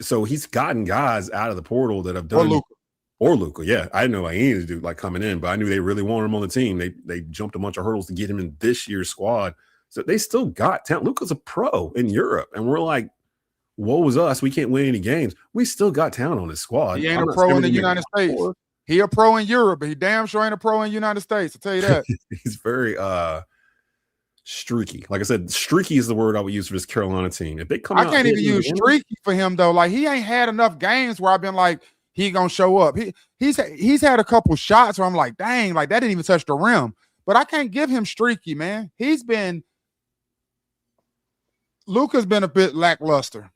So he's gotten guys out of the portal that have done or Luka. Yeah, I didn't know what he needed to do like coming in, but I knew they really wanted him on the team. They jumped a bunch of hurdles to get him in this year's squad. So they still got talent. Luka's a pro in Europe, and we're like, woe was us. We can't win any games. We still got talent on this squad. He ain't a pro in the United States. He a pro in Europe, but he damn sure ain't a pro in the United States. I'll tell you that. He's very streaky. Like I said, streaky is the word I would use for this Carolina team. If they come out, I can't even use streaky for him though. Like he ain't had enough games where I've been like, he gonna show up. He's had a couple shots where I'm like, dang, like that didn't even touch the rim. But I can't give him streaky, man. Luka's been a bit lackluster.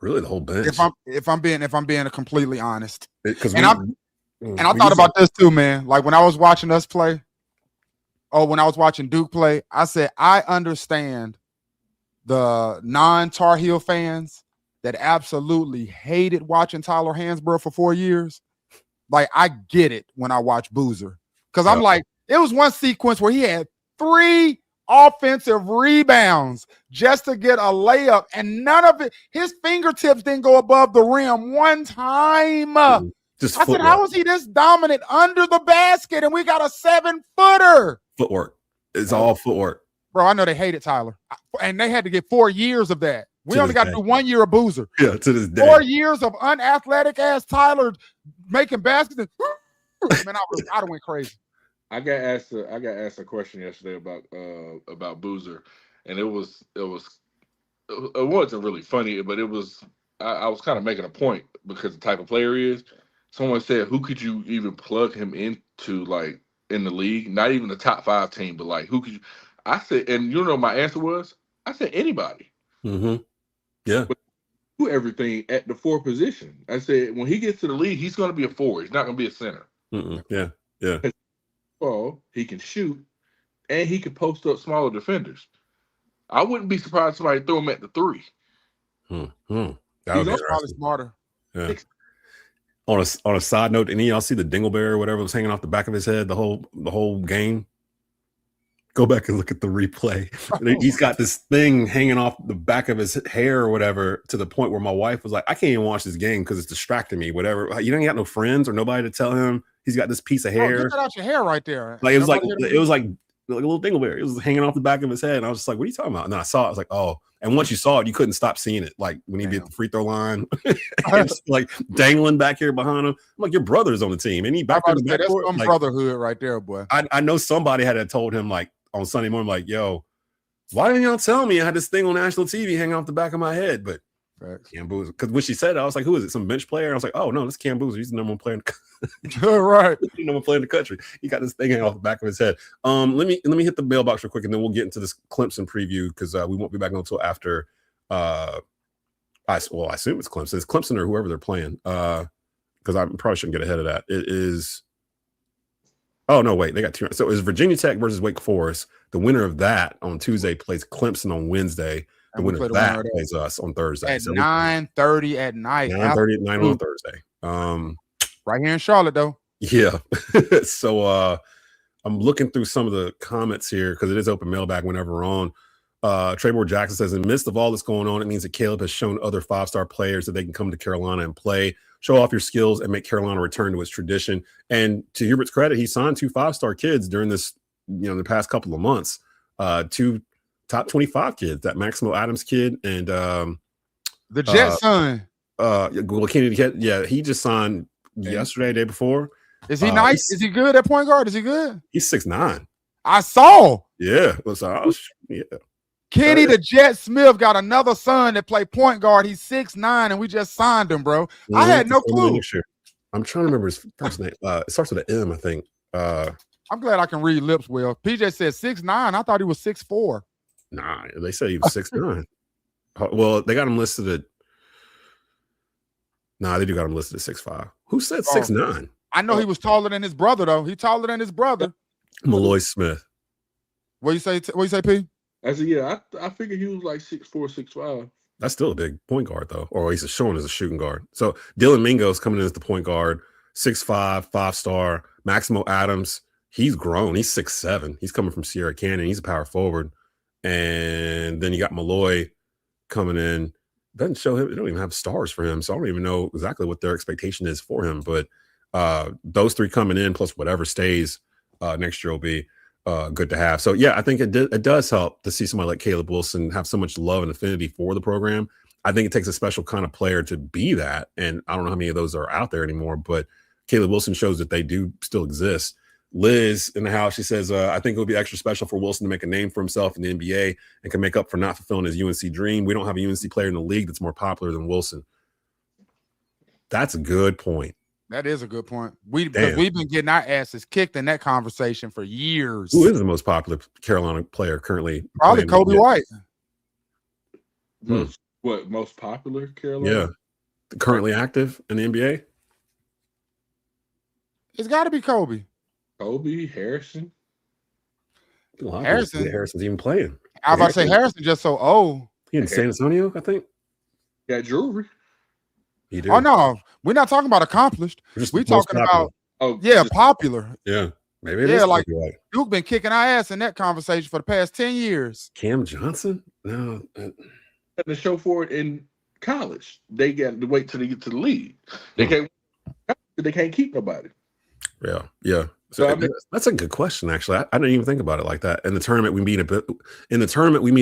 Really, the whole bench. If I'm being completely honest. I I thought about this too, man. Like when I was watching us play, when I was watching Duke play, I said I understand the non-Tar Heel fans that absolutely hated watching Tyler Hansbrough for 4 years. Like I get it when I watch Boozer. Because I'm like, it was one sequence where he had 3 offensive rebounds just to get a layup, and none of it, his fingertips didn't go above the rim one time. I said, how is he this dominant under the basket? And we got a 7-footer. Footwork. It's all footwork. Bro, I know they hated Tyler. And they had to get 4 years of that. We only got to do 1 year of Boozer. Yeah, to this day. 4 years of unathletic ass Tyler making baskets. Man, I'd have went crazy. I got asked a question yesterday about Boozer, and it wasn't really funny, but it was I was kind of making a point because the type of player he is. Someone said, who could you even plug him into like in the league? Not even the top 5 team, but like who could you? I said, and you know my answer was, I said anybody. Mm-hmm. Yeah. But do everything at the 4 position. I said when he gets to the league, he's going to be a 4. He's not going to be a center. Yeah. Yeah. Ball, he can shoot, and he can post up smaller defenders. I wouldn't be surprised if somebody threw him at the 3. That would be probably smarter. Yeah. On a side note, any of y'all see the dingleberry or whatever was hanging off the back of his head the whole game? Go back and look at the replay. He's got this thing hanging off the back of his hair or whatever, to the point where my wife was like, I can't even watch this game because it's distracting me, whatever. You don't got no friends or nobody to tell him he's got this piece of hair. Get that out your hair right there. Like it was like a little dingleberry. It was hanging off the back of his head. And I was just like, what are you talking about? And I saw it. I was like, oh. And once you saw it, you couldn't stop seeing it. Like when he be at the free throw line, it's like dangling back here behind him. I'm like, your brother's on the team. And he back in the backcourt. That's some brotherhood right there, boy. I know somebody had told him like on Sunday morning, like, yo, why didn't y'all tell me I had this thing on national TV hanging off the back of my head? But Cam Boozer, because when she said it, I was like, who is it? Some bench player? I was like, oh no, this is Cam Boozer. He's the number 1 player in the right. He's the number 1 player in the country. He got this thing hanging off the back of his head. Let me hit the mailbox real quick, and then we'll get into this Clemson preview because we won't be back until after. I assume it's Clemson. It's Clemson or whoever they're playing. Because I probably shouldn't get ahead of that. It is. Oh no, wait, they got 2. So it's Virginia Tech versus Wake Forest. The winner of that on Tuesday plays Clemson on Wednesday. The winner of that plays us on Thursday. At 9:30 at night. 9:30 at night on Thursday. Right here in Charlotte, though. Yeah. So I'm looking through some of the comments here because it is open mailbag whenever we're on. Traymore Jackson says, in the midst of all that's going on, it means that Caleb has shown other 5-star players that they can come to Carolina and play, show off your skills, and make Carolina return to its tradition. And to Hubert's credit, he signed 2 5-star kids during this, the past couple of months. 2 top 25 kids, that Maximo Adams kid and the Jet son. Yeah, he just signed yesterday, day before. Is he nice? Is he good at point guard? Is he good? He's 6'9". I saw. Yeah. Yeah. Kenny the Jet Smith got another son that play point guard. He's 6'9", and we just signed him, bro. I had no clue. I'm trying to remember his first name. It starts with an M, I think. I'm glad I can read lips well. PJ said 6'9". I thought he was 6'4". Nah, they said he was 6'9". Well, they got him listed at. Nah, they do got him listed at 6'5". Who said 6'9"? I know he was taller than his brother, though. He taller than his brother. Malloy Smith. What you say? What you say, P? I said, yeah, I figured he was like 6'4", 6'5". That's still a big point guard, though, or he's showing as a shooting guard. So Dylan Mingo's coming in as the point guard, 6'5", 5-star. Maximo Adams, he's grown. He's 6'7". He's coming from Sierra Canyon. He's a power forward. And then you got Malloy coming in. Doesn't show him. They don't even have stars for him, so I don't even know exactly what their expectation is for him. But those three coming in, plus whatever stays next year will be good to have. So, yeah, I think it does help to see somebody like Caleb Wilson have so much love and affinity for the program. I think it takes a special kind of player to be that, and I don't know how many of those are out there anymore, but Caleb Wilson shows that they do still exist. Liz in the house, she says, I think it would be extra special for Wilson to make a name for himself in the NBA and can make up for not fulfilling his UNC dream. We don't have a UNC player in the league that's more popular than Wilson. That's a good point. That is a good point. We've been getting our asses kicked in that conversation for years. Who is the most popular Carolina player currently? Probably Kobe White. What, most popular Carolina? Yeah. Currently active in the NBA? It's got to be Kobe. Kobe, Hairston. Harrison's even playing. I was about to say Hairston just so old. He in San Antonio, I think. Got jewelry. He did. Oh no, we're not talking about accomplished. We're talking about popular. Yeah, maybe. Like Duke been kicking our ass in that conversation for the past 10 years. Cam Johnson? No. The show for it in college. They got to wait till they get to the league. They can't keep nobody. Yeah. So that's a good question, actually. I didn't even think about it like that. In the tournament, we meet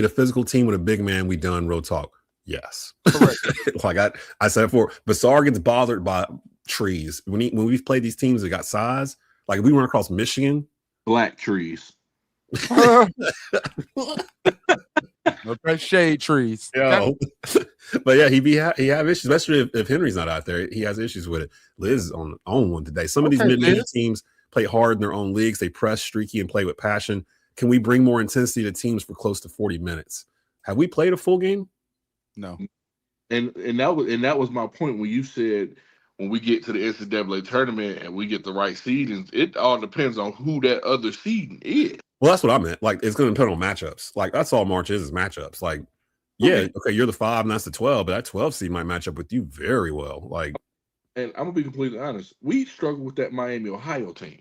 a physical team with a big man. We done road talk. Yes. Correct. Like I said before, Basar gets bothered by trees. When we've played these teams that got size, like we run across Michigan. Black trees. Okay, shade trees. Yeah. But yeah, he have issues, especially if Henry's not out there. He has issues with it. Liz is on one today. Some of these mid-major teams play hard in their own leagues. They press streaky and play with passion. Can we bring more intensity to teams for close to 40 minutes? Have we played a full game? No. And that was my point when you said when we get to the NCAA tournament and we get the right seedings, it all depends on who that other seeding is. Well, that's what I meant. Like, it's going to depend on matchups. Like, that's all March is matchups. Like, okay, you're the 5 and that's the 12, but that 12 seed might match up with you very well. Like, and I'm gonna be completely honest, we struggle with that Miami, Ohio team.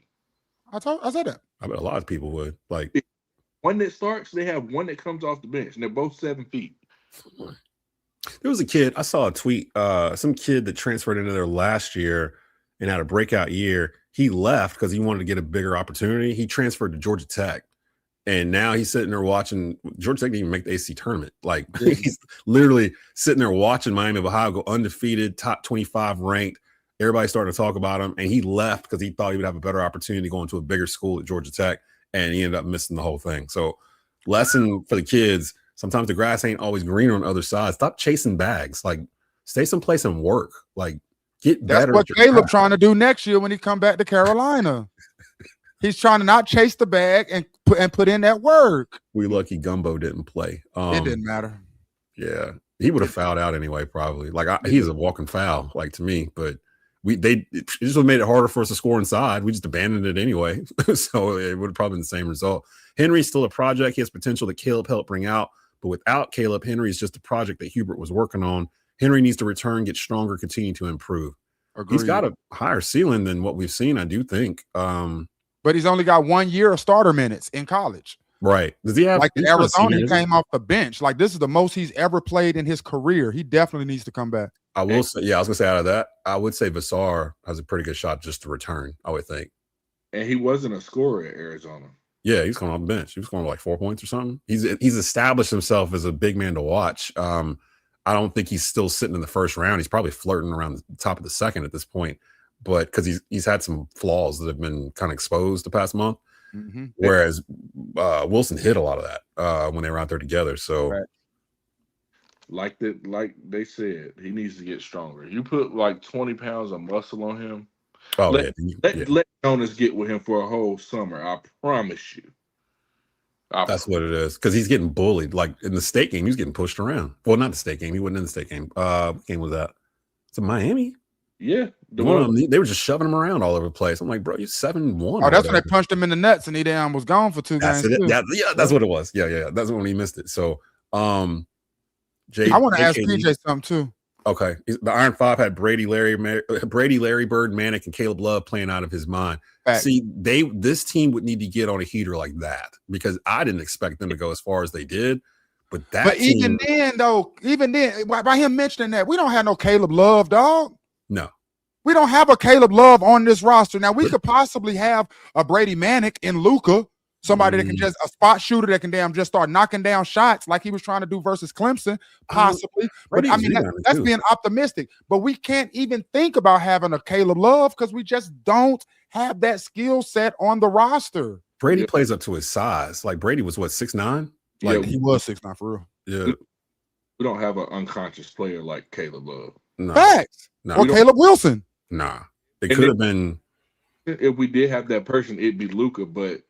I said that. I bet a lot of people would. Like, one that starts, they have one that comes off the bench, and they're both 7 feet. There was a kid, I saw a tweet, some kid that transferred into there last year and had a breakout year. He left because he wanted to get a bigger opportunity. He transferred to Georgia Tech. And now he's sitting there watching. Georgia Tech didn't even make the AC tournament. Like, he's literally sitting there watching Miami of Ohio go undefeated, top 25 ranked. Everybody's starting to talk about him. And he left because he thought he would have a better opportunity going to a bigger school at Georgia Tech. And he ended up missing the whole thing. So, lesson for the kids, sometimes the grass ain't always greener on the other side. Stop chasing bags. Like, stay someplace and work. Like, get better. That's what Caleb trying to do next year when he come back to Carolina. He's trying to not chase the bag and put in that work. We lucky Gumbo didn't play. It didn't matter. Yeah, he would have fouled out anyway, probably. Like, he's a walking foul, like, to me. But it just made it harder for us to score inside. We just abandoned it anyway, so it would have probably been the same result. Henry's still a project. He has potential that Caleb helped bring out, but without Caleb, Henry is just a project that Hubert was working on. Henry needs to return, get stronger, continue to improve. Agreed. He's got a higher ceiling than what we've seen, I do think. But he's only got 1 year of starter minutes in college. Right. Does he have, like, in Arizona, he came off the bench. Like, this is the most he's ever played in his career. He definitely needs to come back. I will say, yeah, I was gonna say out of that, I would say Vassar has a pretty good shot just to return, I would think. And he wasn't a scorer at Arizona. Yeah, he's going off the bench. He was scoring like 4 points or something. He's established himself as a big man to watch. I don't think he's still sitting in the first round. He's probably flirting around the top of the second at this point. But because he's had some flaws that have been kind of exposed the past month, whereas Wilson hit a lot of that when they were out there together. So, like they said, he needs to get stronger. You put like 20 pounds of muscle on him. Oh, let Jonas get with him for a whole summer. I promise you. That's what it is. Because he's getting bullied. Like in the state game, he was getting pushed around. Well, not the state game. He wasn't in the state game. What game was that? It's in Miami. Yeah, they were just shoving him around all over the place. I'm like, bro, you're 7-1. Oh, that's when they punched him in the nuts and he was gone for 2 games. Yeah, that's what it was. Yeah, that's when he missed it. So, I want to ask PJ something too. Okay, the Iron Five had Brady, Larry Bird, Manic, and Caleb Love playing out of his mind. Fact. See, this team would need to get on a heater like that because I didn't expect them to go as far as they did. But even then, by him mentioning that, we don't have no Caleb Love, dog. No. We don't have a Caleb Love on this roster. Now, we could possibly have a Brady Manic in Luka, somebody that can just a spot shooter that can just start knocking down shots like he was trying to do versus Clemson, possibly. But I mean, that's being optimistic. But we can't even think about having a Caleb Love because we just don't have that skill set on the roster. Brady plays up to his size. Like Brady was what, 6'9"? Like he was 6'9" for real. Yeah. We don't have an unconscious player like Caleb Love. No. Facts. No. Or Caleb Wilson. Nah. It could have been. If we did have that person, it'd be Luka, but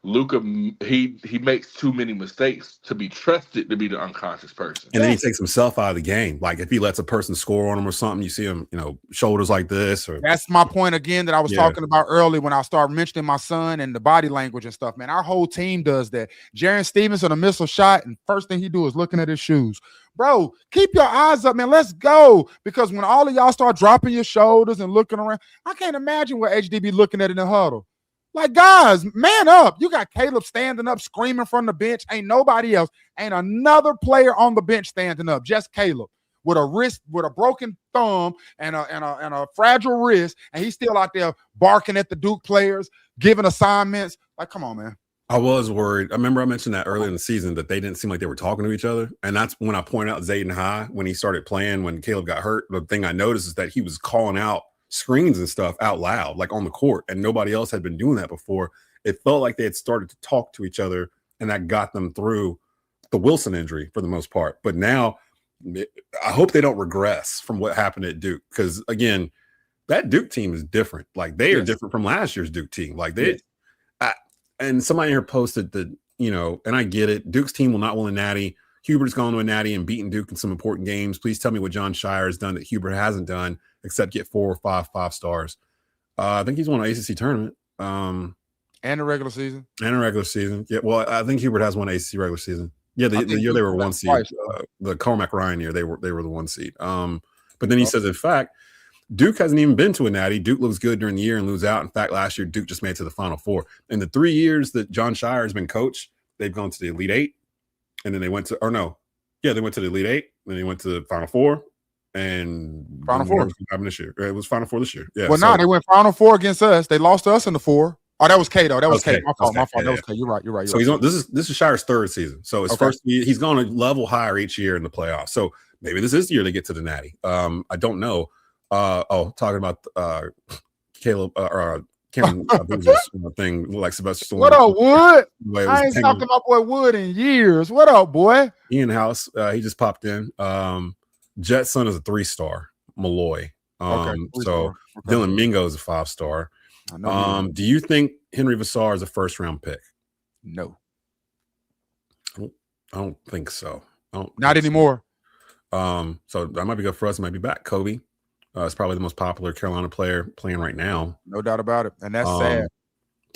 Luka, he makes too many mistakes to be trusted to be the unconscious person. And then he takes himself out of the game. Like if he lets a person score on him or something, you see him, shoulders like this. Or that's my point again that I was talking about earlier when I started mentioning my son and the body language and stuff. Man, our whole team does that. Jaron Stevenson, a missile shot, and first thing he do is looking at his shoes. Bro, keep your eyes up, man. Let's go. Because when all of y'all start dropping your shoulders and looking around, I can't imagine what HDB looking at in the huddle. Like, guys, man up. You got Caleb standing up, screaming from the bench. Ain't nobody else. Ain't another player on the bench standing up. Just Caleb with a broken thumb and a fragile wrist, and he's still out there barking at the Duke players, giving assignments. Like, come on, man. I was worried. I remember I mentioned that earlier in the season that they didn't seem like they were talking to each other. And that's when I pointed out Zayden High when he started playing, when Caleb got hurt. The thing I noticed is that he was calling out screens and stuff out loud, like on the court, and nobody else had been doing that before. It felt like they had started to talk to each other, and that got them through the Wilson injury for the most part. But now I hope they don't regress from what happened at Duke, because again, that Duke team is different. Like they are different from last year's Duke team. Like and somebody here posted that, and I get it. Duke's team will not win a natty. Hubert's gone to a natty and beaten Duke in some important games. Please tell me what John Shire has done that Hubert hasn't done, except get 4 or 5 stars. I think he's won an ACC tournament. And a regular season. Yeah, well, I think Hubert has won ACC regular season. Yeah, the year they were 1 seed. The Cormac Ryan year, they were the 1 seed. But then he says, in fact, Duke hasn't even been to a natty. Duke looks good during the year and lose out. In fact, last year, Duke just made it to the Final Four. In the 3 years that John Shire has been coach, they've gone to the Elite Eight. And then they went to, they went to the Elite Eight. Then they went to the Final Four. And Final Four this year. It was Final Four this year. Yeah. Well, they went Final Four against us. They lost to us in the 4. Oh, that was K though. That was K. My fault. That was K. You're right. So he's on. This is Shire's 3rd season. So his first, he's going to level higher each year in the playoffs. So maybe this is the year they get to the natty. I don't know. Talking about Caleb Cameron thing like Sylvester Stallone. What up, Wood? I ain't talking about boy Wood in years. What up, boy? Ian House, he just popped in. Jetson is a 3-star. Malloy. Dylan Mingo is a 5-star. Do you think Henry Vassar is a 1st-round pick? No. I don't think so. Not anymore. So that might be good for us. It might be back. Kobe. It's probably the most popular Carolina player playing right now. No doubt about it. And that's sad.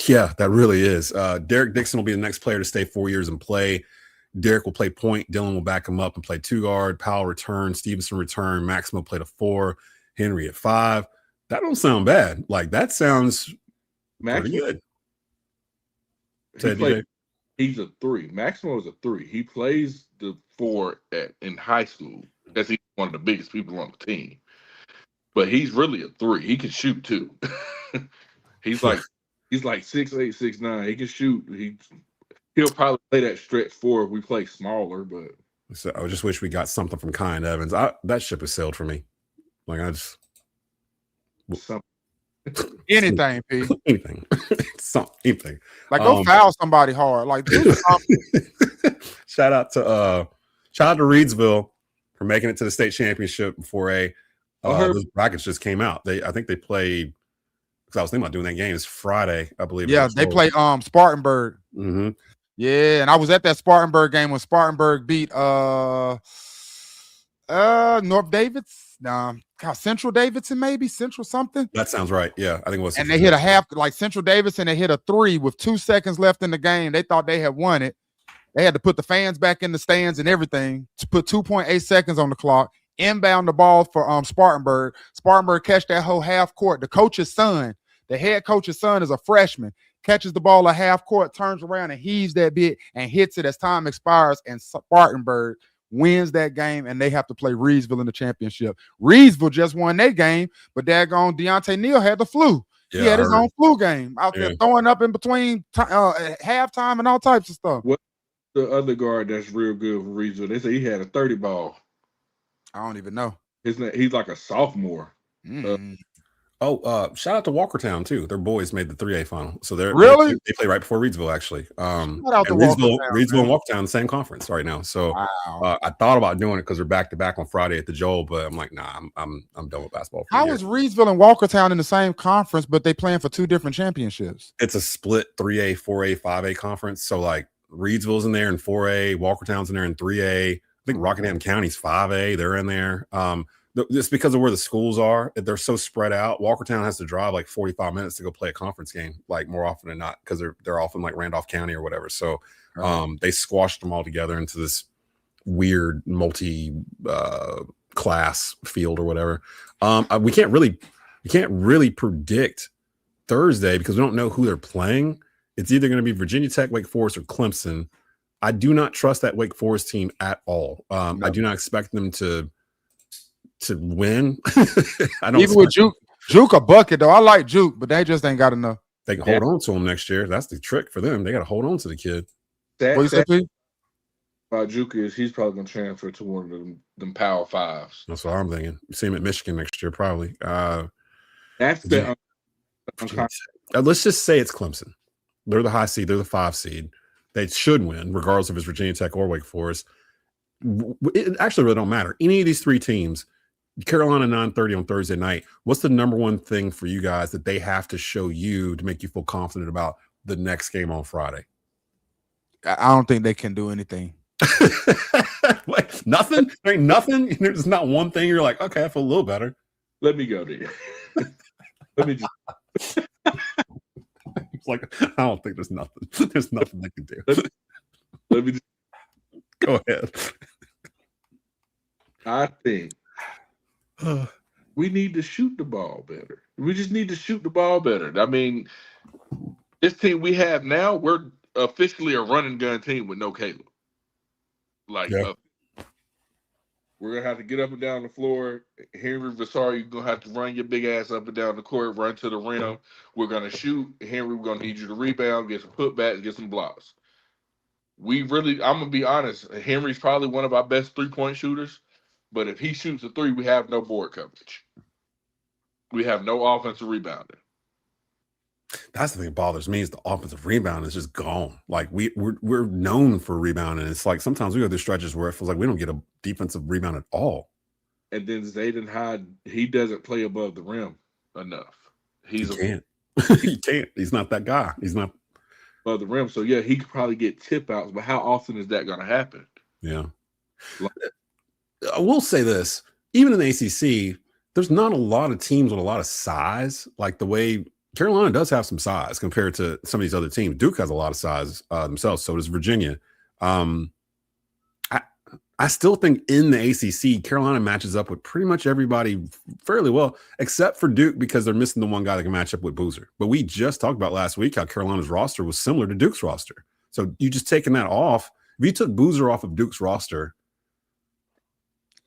Yeah, that really is. Derek Dixon will be the next player to stay 4 years and play. Derek will play point. Dylan will back him up and play 2 guard. Powell return. Stevenson return. Maximo played a 4. Henry at 5. That don't sound bad. Like that sounds pretty good. He's a 3. Maximo is a 3. He plays the 4 in high school. That's one of the biggest people on the team. But he's really a 3. He can shoot too. he's like 6'8", 6'9". He can shoot. He'll probably play that stretch 4 if we play smaller. But so I just wish we got something from Kyan Evans. That ship has sailed for me. Like I just anything, P. Anything. Anything. Like go foul somebody hard. Like shout out to Reidsville for making it to the state championship before those brackets just came out. I think they played, because I was thinking about doing that game. It's Friday, I believe. Yeah, they play Spartanburg. Mm-hmm. Yeah, and I was at that Spartanburg game when Spartanburg beat North Davidson. Central Davidson, maybe Central something. That sounds right. Yeah, I think it was. And they hit a half, like Central Davidson. They hit a 3 with 2 seconds left in the game. They thought they had won it, They had to put the fans back in the stands and everything to put 2.8 seconds on the clock. Inbound the ball for Spartanburg. Spartanburg catch that whole half court. The coach's son, the head coach's son, is a freshman. Catches the ball at half court, turns around and heaves that bit and hits it as time expires. And Spartanburg wins that game, and they have to play Reedsville in the championship. Reedsville just won that game, but daggone Deontay Neal had the flu. Yeah, he had his own flu game out there throwing up in between halftime and all types of stuff. What the other guard that's real good for Reedsville? They say he had a 30 ball. I don't even know. He's like a sophomore. Shout out to Walkertown too. Their boys made the 3A final, so they play right before Reedsville actually. Shout out to Reedsville and Walkertown in the same conference right now. So I thought about doing it because they're back to back on Friday at the Joel, but I'm like, nah, I'm done with basketball. How is Reedsville and Walkertown in the same conference, but they playing for two different championships? It's a split 3A, 4A, 5A conference. So like Reedsville's in there in 4A, Walkertown's in there in 3A. I think Rockingham County's 5A. They're in there. Just because of where the schools are, they're so spread out. Walkertown has to drive like 45 minutes to go play a conference game, like more often than not, because they're often like Randolph County or whatever. So they squashed them all together into this weird multi-class field or whatever. We can't really predict Thursday because we don't know who they're playing. It's either going to be Virginia Tech, Wake Forest, or Clemson. I do not trust that Wake Forest team at all. I do not expect them to win. I don't. Even with Juke a bucket though. I like Juke, but they just ain't got enough. They can hold on to him next year. That's the trick for them. They got to hold on to the kid. What you say, Pete? About Juke is he's probably going to transfer to one of them Power Fives. That's what I'm thinking. You see him at Michigan next year, probably. That's the. Let's just say it's Clemson. They're the high seed. They're the 5 seed. They should win, regardless if it's Virginia Tech or Wake Forest. It actually really don't matter. Any of these 3 teams, Carolina 9:30 on Thursday night, what's the number one thing for you guys that they have to show you to make you feel confident about the next game on Friday? I don't think they can do anything. Like nothing? There ain't nothing? There's not one thing you're like, okay, I feel a little better. Let me go there. Let me just... It's like, I don't think there's nothing. There's nothing they can do. Let me just... Go ahead. I think we need to shoot the ball better. We just need to shoot the ball better. I mean, this team we have now, we're officially a run and gun team with no Caleb. Like, we're going to have to get up and down the floor. Henry Vasari, you're going to have to run your big ass up and down the court, run to the rim. We're going to shoot. Henry, we're going to need you to rebound, get some putbacks, get some blocks. I'm going to be honest, Henry's probably one of our best three-point shooters, but if he shoots a 3, we have no board coverage. We have no offensive rebounding. That's the thing that bothers me is the offensive rebound is just gone. Like we're known for rebounding. It's like sometimes we go through stretches where it feels like we don't get a defensive rebound at all. And then Zayden Hyde, he doesn't play above the rim enough. He can't. He can't. He's not that guy. He's not above the rim. So yeah, he could probably get tip outs, but how often is that going to happen? Yeah. I will say this: even in the ACC, there's not a lot of teams with a lot of size, like the way. Carolina does have some size compared to some of these other teams. Duke has a lot of size themselves. So does Virginia. I still think in the ACC, Carolina matches up with pretty much everybody fairly well, except for Duke because they're missing the one guy that can match up with Boozer. But we just talked about last week how Carolina's roster was similar to Duke's roster. So you just taking that off. If you took Boozer off of Duke's roster,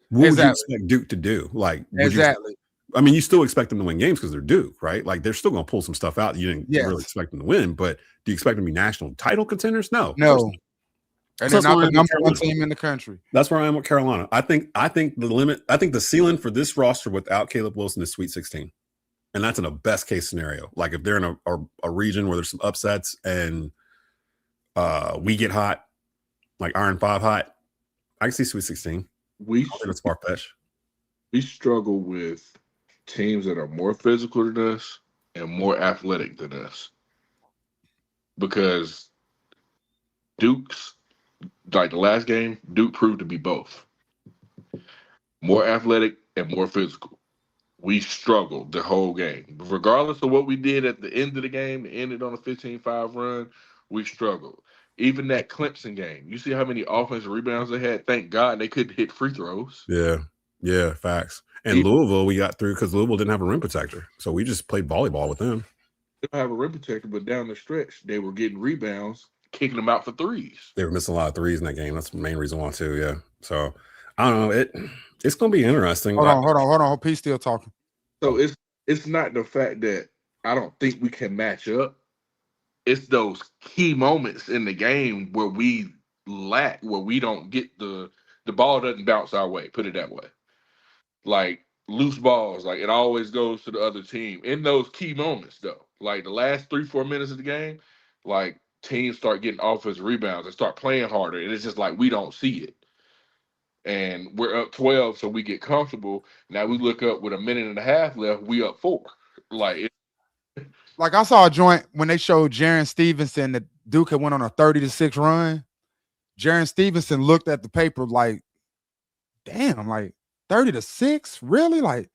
what would you expect Duke to do? Like exactly. I mean, you still expect them to win games because they're Duke, right? Like they're still going to pull some stuff out that you didn't really expect them to win. But do you expect them to be national title contenders? No. And they're not the number one team in the country. That's where I am with Carolina. I think the ceiling for this roster without Caleb Wilson is Sweet 16. And that's in a best case scenario. Like if they're in a region where there's some upsets and we get hot, like Iron 5 hot, I can see Sweet 16. I think it's far-fetched. We struggle with teams that are more physical than us and more athletic than us, because Duke's, like the last game, Duke proved to be both more athletic and more physical. We struggled the whole game, regardless of what we did at the end of the game. It ended on a 15-5 run. We struggled. Even that Clemson game, you see how many offensive rebounds they had? Thank God they couldn't hit free throws. Yeah, facts. And Louisville, we got through because Louisville didn't have a rim protector. So we just played volleyball with them. They don't have a rim protector, but down the stretch, they were getting rebounds, kicking them out for threes. They were missing a lot of threes in that game. That's the main reason why, too. Yeah. So I don't know. It's going to be interesting. Hold on. P's still talking. So it's not the fact that I don't think we can match up. It's those key moments in the game where we lack, where we don't get the ball doesn't bounce our way. Put it that way. Like loose balls, like it always goes to the other team in those key moments, though. Like the last 3-4 minutes of the game, like teams start getting offensive rebounds and start playing harder, and it's just like we don't see it. And we're up 12, so we get comfortable. Now we look up with a minute and a half left, we up 4. Like I saw a joint when they showed Jaren Stevenson that Duke had went on a 30-6 run. Jaren Stevenson looked at the paper like, damn, like 30-6? Really? Like,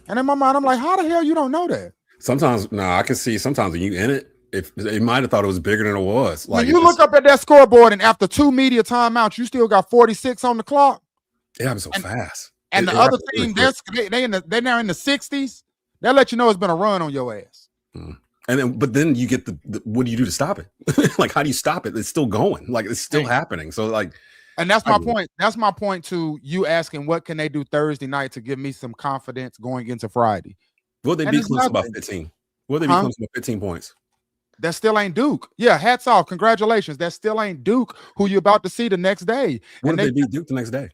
and in my mind, I'm like, how the hell you don't know that? Sometimes, I can see sometimes when you in it, if it might have thought it was bigger than it was. Like when you look up at that scoreboard and after 2 media timeouts, you still got 46 on the clock. It happens so fast. And the other team, they're now in the 60s. They'll let you know it's been a run on your ass. And then you get the what do you do to stop it? Like, how do you stop it? It's still going. Like, it's still happening. So, like, and that's my point. That's my point to you asking what can they do Thursday night to give me some confidence going into Friday. Will they beat Clemson by 15? Will they beat Clemson by 15 points? That still ain't Duke. Yeah, hats off. Congratulations. That still ain't Duke, who you're about to see the next day. What if they beat Duke the next day?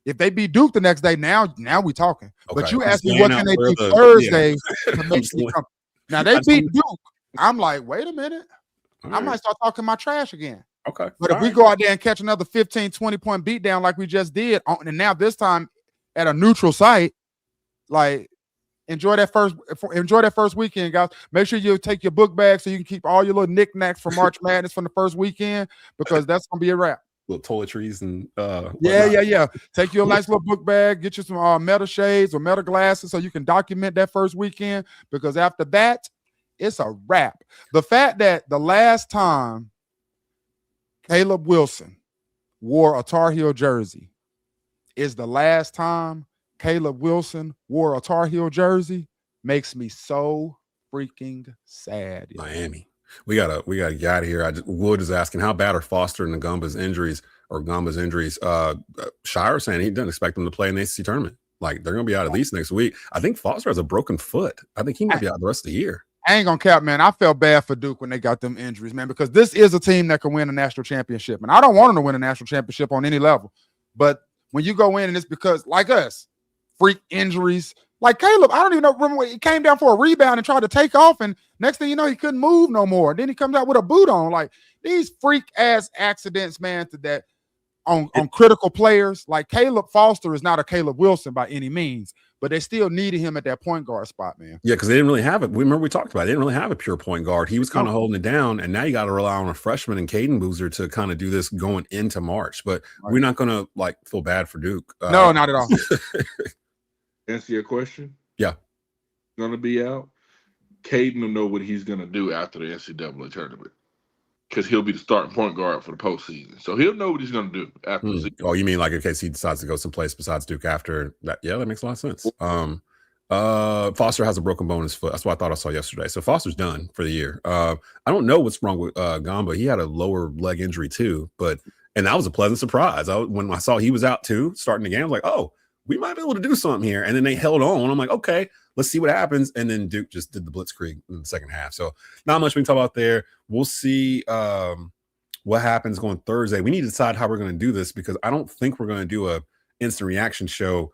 If they beat Duke the next day, now we talking. Okay. But you asked me what can they do Thursday to make me come. Now they beat Duke. I'm like, wait a minute. I might start talking my trash again. Okay. But if we go out there and catch another 15, 20-point beatdown like we just did, and now this time at a neutral site, like enjoy that first weekend, guys. Make sure you take your book bag so you can keep all your little knickknacks from March Madness from the first weekend, because that's gonna be a wrap. Little toiletries and yeah. Take you a nice little book bag, get you some metal shades or metal glasses so you can document that first weekend, because after that, it's a wrap. The fact that the last time Caleb Wilson wore a Tar Heel jersey is the last time Caleb Wilson wore a Tar Heel jersey makes me so freaking sad. Miami. We gotta get out of here. Wood is asking how bad are Foster and Gumba's injuries. Shire saying he doesn't expect them to play in the ACC tournament. Like, they're gonna be out at least next week. I think Foster has a broken foot. I think he might be out the rest of the year. I ain't gonna cap, man. I felt bad for Duke when they got them injuries, man, because this is a team that can win a national championship. And I don't want them to win a national championship on any level. But when you go in and it's because, like us, freak injuries. Like Caleb, I don't even know. Remember when he came down for a rebound and tried to take off, and next thing you know, he couldn't move no more. Then he comes out with a boot on. Like, these freak ass accidents, man, to that on critical players. Like, Caleb Foster is not a Caleb Wilson by any means, but they still needed him at that point guard spot, man. Yeah, because they didn't really have it. We talked about it. They didn't really have a pure point guard. He was kind of holding it down, and now you got to rely on a freshman and Caden Boozer to kind of do this going into March. But we're not going to feel bad for Duke. No, not at all. Answer your question? Yeah. Going to be out. Caden will know what he's going to do after the NCAA tournament, because he'll be the starting point guard for the postseason. So he'll know what he's going to do after the season. Oh, you mean like in case he decides to go someplace besides Duke after that? Yeah, that makes a lot of sense. Foster has a broken bone in his foot. That's what I thought I saw yesterday. So Foster's done for the year. I don't know what's wrong with Gamba. He had a lower leg injury too, and that was a pleasant surprise. When I saw he was out too, starting the game, I was like, oh, we might be able to do something here. And then they held on. I'm like, okay, let's see what happens. And then Duke just did the blitzkrieg in the second half. So not much we can talk about there. We'll see what happens going Thursday. We need to decide how we're going to do this, because I don't think we're going to do a instant reaction show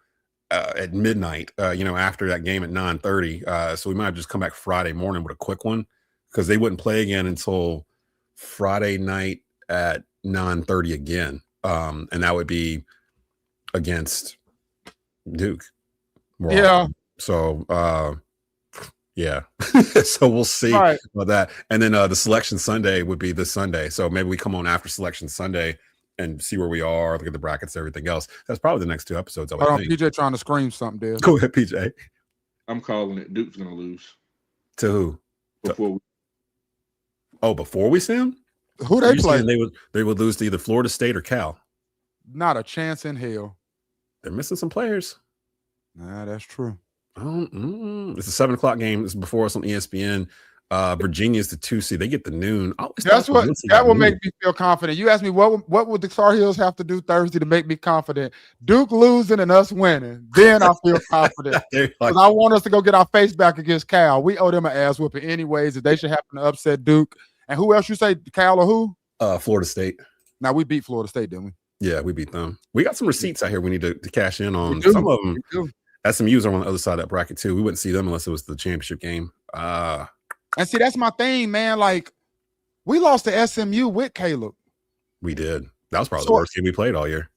at midnight, after that game at 9:30. So we might just come back Friday morning with a quick one, because they wouldn't play again until Friday night at 9:30 again. And that would be against Duke. Yeah. So yeah. So we'll see about that. And then the Selection Sunday would be this Sunday. So maybe we come on after Selection Sunday and see where we are, look at the brackets, everything else. That's probably the next 2 episodes. PJ trying to scream something, dude. Go ahead, PJ. I'm calling it. Duke's going to lose. To who? Before we before we see him? Who they play? They would lose to either Florida State or Cal. Not a chance in hell. They're missing some players. Nah, that's true. It's a 7:00 game. It's before us on ESPN. Virginia's the 2 seed. They get the noon. That will make me feel confident. You asked me what would the Tar Heels have to do Thursday to make me confident? Duke losing and us winning. Then I feel confident. Because I want us to go get our face back against Cal. We owe them an ass whooping anyways. If they should happen to upset Duke. And who else you say? Cal or who? Florida State. Now we beat Florida State, didn't we? Yeah, we beat them. We got some receipts out here we need to cash in on. Some of them. SMU's are on the other side of that bracket too. We wouldn't see them unless it was the championship game. And see, that's my thing, man. Like, we lost to SMU with Caleb. We did. That was probably the worst game we played all year.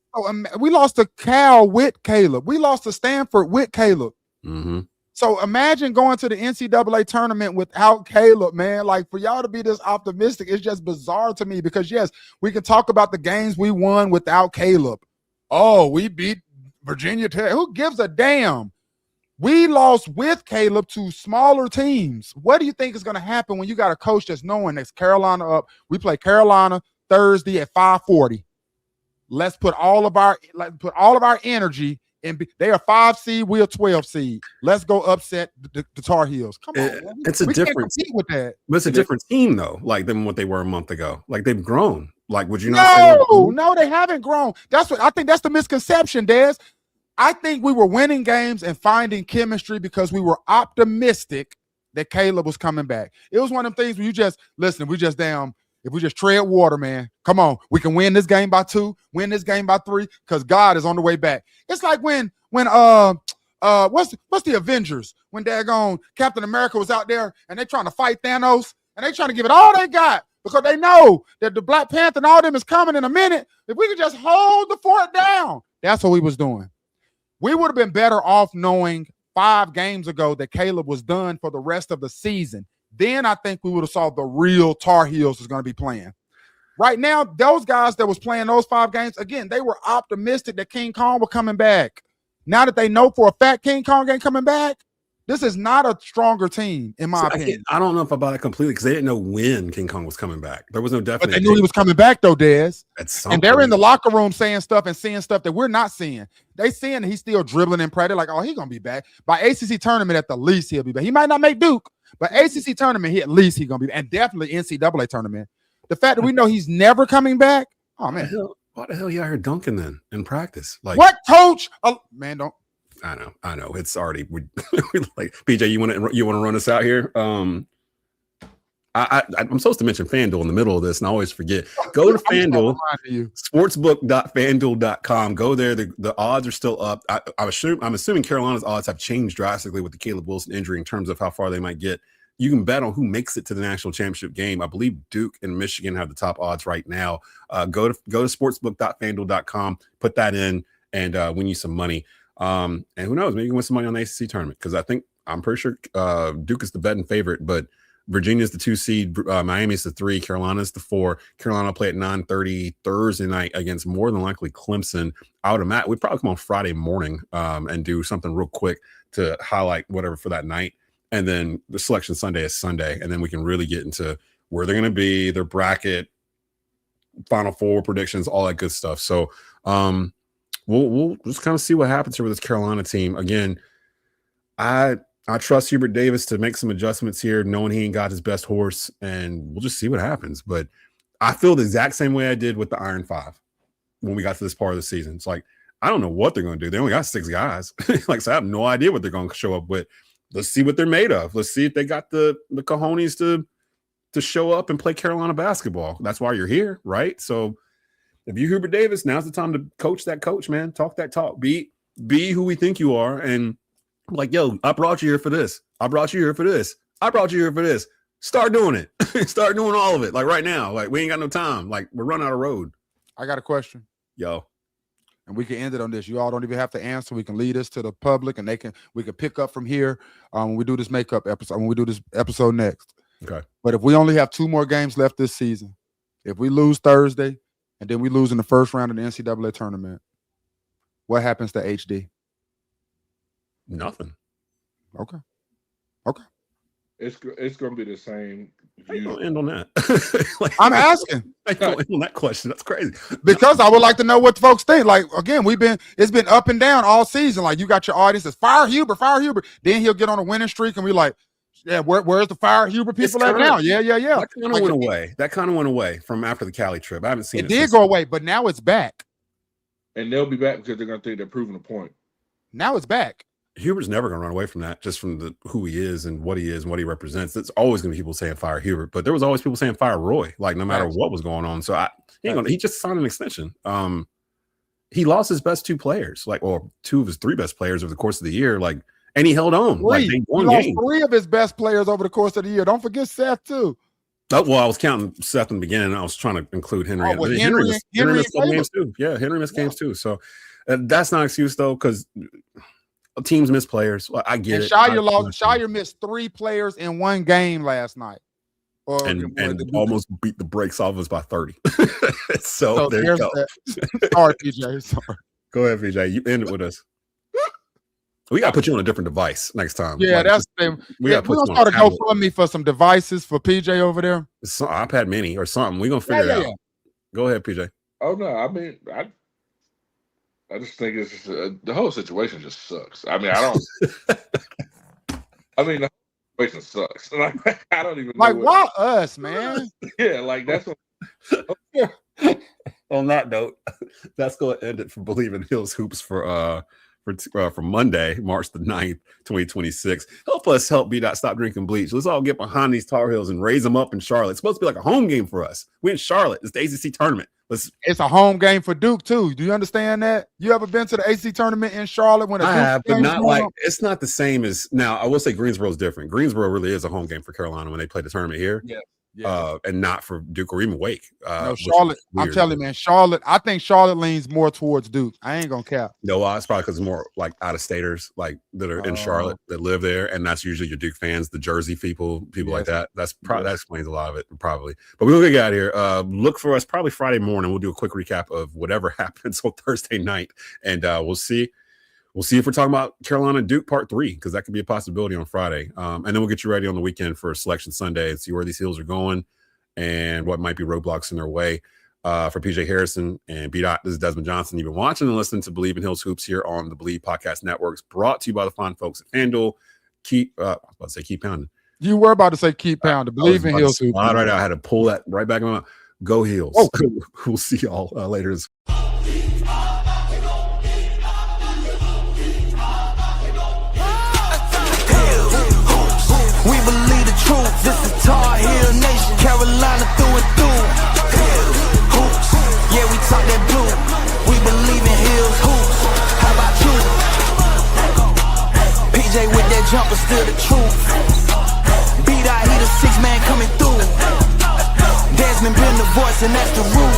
We lost to Cal with Caleb. We lost to Stanford with Caleb. Mm-hmm. So imagine going to the NCAA tournament without Caleb, man. Like, for y'all to be this optimistic, it's just bizarre to me because, yes, we can talk about the games we won without Caleb. Oh, we beat Virginia Tech. Who gives a damn? We lost with Caleb to smaller teams. What do you think is going to happen when you got a coach that's knowing that's Carolina up? We play Carolina Thursday at 5:40. Let's put all of our energy in. They are 5 seed. We're 12 seed. Let's go upset the Tar Heels. Come on, man. It's a different with that. But it's a different team though, like than what they were a month ago. Like they've grown. Like, would you not say? No, they haven't grown. That's what I think. That's the misconception, Des. I think we were winning games and finding chemistry because we were optimistic that Caleb was coming back. It was one of them things where you just listen. If we just tread water, man, come on, we can win this game by 2, win this game by 3, because God is on the way back. It's like when what's the Avengers when daggone Captain America was out there and they trying to fight Thanos and they trying to give it all they got because they know that the Black Panther and all them is coming in a minute. If we could just hold the fort down, that's what we was doing. We would have been better off knowing 5 games ago that Caleb was done for the rest of the season. Then I think we would have saw the real Tar Heels is going to be playing. Right now, those guys that was playing those 5 games, again, they were optimistic that King Kong was coming back. Now that they know for a fact King Kong ain't coming back, this is not a stronger team, in my opinion. I don't know if I buy it completely because they didn't know when King Kong was coming back. There was no definite. But they knew he was coming back, though, Des. And they're in the locker room saying stuff and seeing stuff that we're not seeing. They seeing that he's still dribbling in practice, like, oh, he's going to be back. By ACC tournament, at the least, he'll be back. He might not make Duke, but ACC tournament, at least he's going to be back. And definitely NCAA tournament. The fact that we know he's never coming back, oh, man. Why the hell you out here dunking then in practice? Like, what coach? Man, don't. I know. It's already we like PJ. You want to run us out here? I'm supposed to mention Fanduel in the middle of this, and I always forget. Go to Fanduel, sportsbook.fanduel.com. Go there. The odds are still up. I'm assuming Carolina's odds have changed drastically with the Caleb Wilson injury in terms of how far they might get. You can bet on who makes it to the national championship game. I Bleav Duke and Michigan have the top odds right now. Go to sportsbook.fanduel.com. Put that in and win you some money. And who knows, maybe you can win some money on the ACC tournament because I'm pretty sure Duke is the betting favorite, but Virginia's the 2 seed, Miami's the 3, Carolina's the 4. Carolina play at 9:30 Thursday night against more than likely Clemson. We'd probably come on Friday morning and do something real quick to highlight whatever for that night, and then the selection Sunday is Sunday, and then we can really get into where they're going to be, their bracket, Final Four predictions, all that good stuff. So we'll just kind of see what happens here with this Carolina team. Again, I trust Hubert Davis to make some adjustments here, knowing he ain't got his best horse, and we'll just see what happens. But I feel the exact same way I did with the Iron 5 when we got to this part of the season. It's like, I don't know what they're going to do. They only got 6 guys. So I have no idea what they're going to show up with. Let's see what they're made of. Let's see if they got the cojones to show up and play Carolina basketball. That's why you're here, right? So if you're Hubert Davis, now's the time to coach that coach, man. Talk that talk. Be who we think you are. And like, yo, I brought you here for this. I brought you here for this. I brought you here for this. Start doing it. Start doing all of it. Like right now. Like we ain't got no time. Like we're running out of road. I got a question. Yo. And we can end it on this. You all don't even have to answer. We can lead us to the public and we can pick up from here when we do this makeup episode, when we do this episode next. Okay. But if we only have 2 more games left this season, if we lose Thursday and then we lose in the first round of the NCAA tournament, what happens to HD? Nothing. Okay. It's going to be the same. Don't end on that. I'm asking. I don't end on that question. That's crazy. Because I would like to know what folks think. Like, again, it's been up and down all season. Like, you got your audience that's fire Huber. Then he'll get on a winning streak and be like, yeah, where's the fire Huber people at now? Yeah. That kind of went away. That kind of went away from after the Cali trip. I haven't seen it. It did go away, but now it's back. And they'll be back because they're going to think they're proving a point. Now it's back. Huber's never going to run away from that, just from who he is and what he represents. There's always going to be people saying fire Huber, but there was always people saying fire Roy, like no matter what was going on. So he just signed an extension. He lost his best two players, or two of his three best players over the course of the year, and he held on. He lost three of his best players over the course of the year. Don't forget Seth too. Oh, well, I was counting Seth in the beginning, and I was trying to include Henry. Henry missed games too. Yeah, Henry missed games too. So that's not an excuse though, because teams miss players. I get it. Shire missed three players in one game last night, and almost beat the brakes off us by 30. so there you go. Sorry, PJ. Sorry. Go ahead, PJ. You end it with us. We got to put you on a different device next time. Yeah, that's the thing. We're going to start a GoFundMe for some devices for PJ over there. Some iPad mini or something. We're going to figure it out. Go ahead, PJ. Oh, no. I mean, I just think it's just, the whole situation just sucks. I mean, the situation sucks. I don't even know. Why us, man? Yeah, that's what. On that note, that's going to end it for Bleav in Hills Hoops for Monday, March the 9th, 2026. Help us help B-Dot stop drinking bleach. Let's all get behind these Tar Heels and raise them up in Charlotte. It's supposed to be like a home game for us. We're in Charlotte. It's the ACC tournament. It's a home game for Duke too. Do you understand that? You ever been to the ACC tournament in Charlotte? When I have, but not it's not the same as now. I will say Greensboro is different. Greensboro really is a home game for Carolina when they play the tournament here. Yeah. And not for Duke or even Wake. No, Charlotte. I'm telling you, man, Charlotte. I think Charlotte leans more towards Duke. I ain't gonna cap. No, it's probably because it's more like out of staters, that are in Charlotte that live there, and that's usually your Duke fans, the Jersey people like that. That explains a lot of it, probably. But we're gonna get out of here. Look for us probably Friday morning. We'll do a quick recap of whatever happens on Thursday night, and we'll see. We'll see if we're talking about Carolina Duke Part 3, because that could be a possibility on Friday. And then we'll get you ready on the weekend for Selection Sunday and see where these Heels are going and what might be roadblocks in their way. For PJ Hairston and B-Dot, this is Desmond Johnson. You've been watching and listening to Bleav in Hills Hoops here on the Bleav Podcast Networks, brought to you by the fine folks at Fanduel. Keep pounding. You were about to say keep pounding. Bleav in Hills Hoops. All right, I had to pull that right back in my mouth. Go Heels. Oh. We'll see y'all later. We believe the truth. This is Tar Heel Nation, Carolina through and through. Hoops, yeah, we talk that blue. We believe in Hills Hoops. How about you? PJ with that jumper, still the truth. B-Dot, he the 6 man coming through. Desmond been the voice, and that's the root.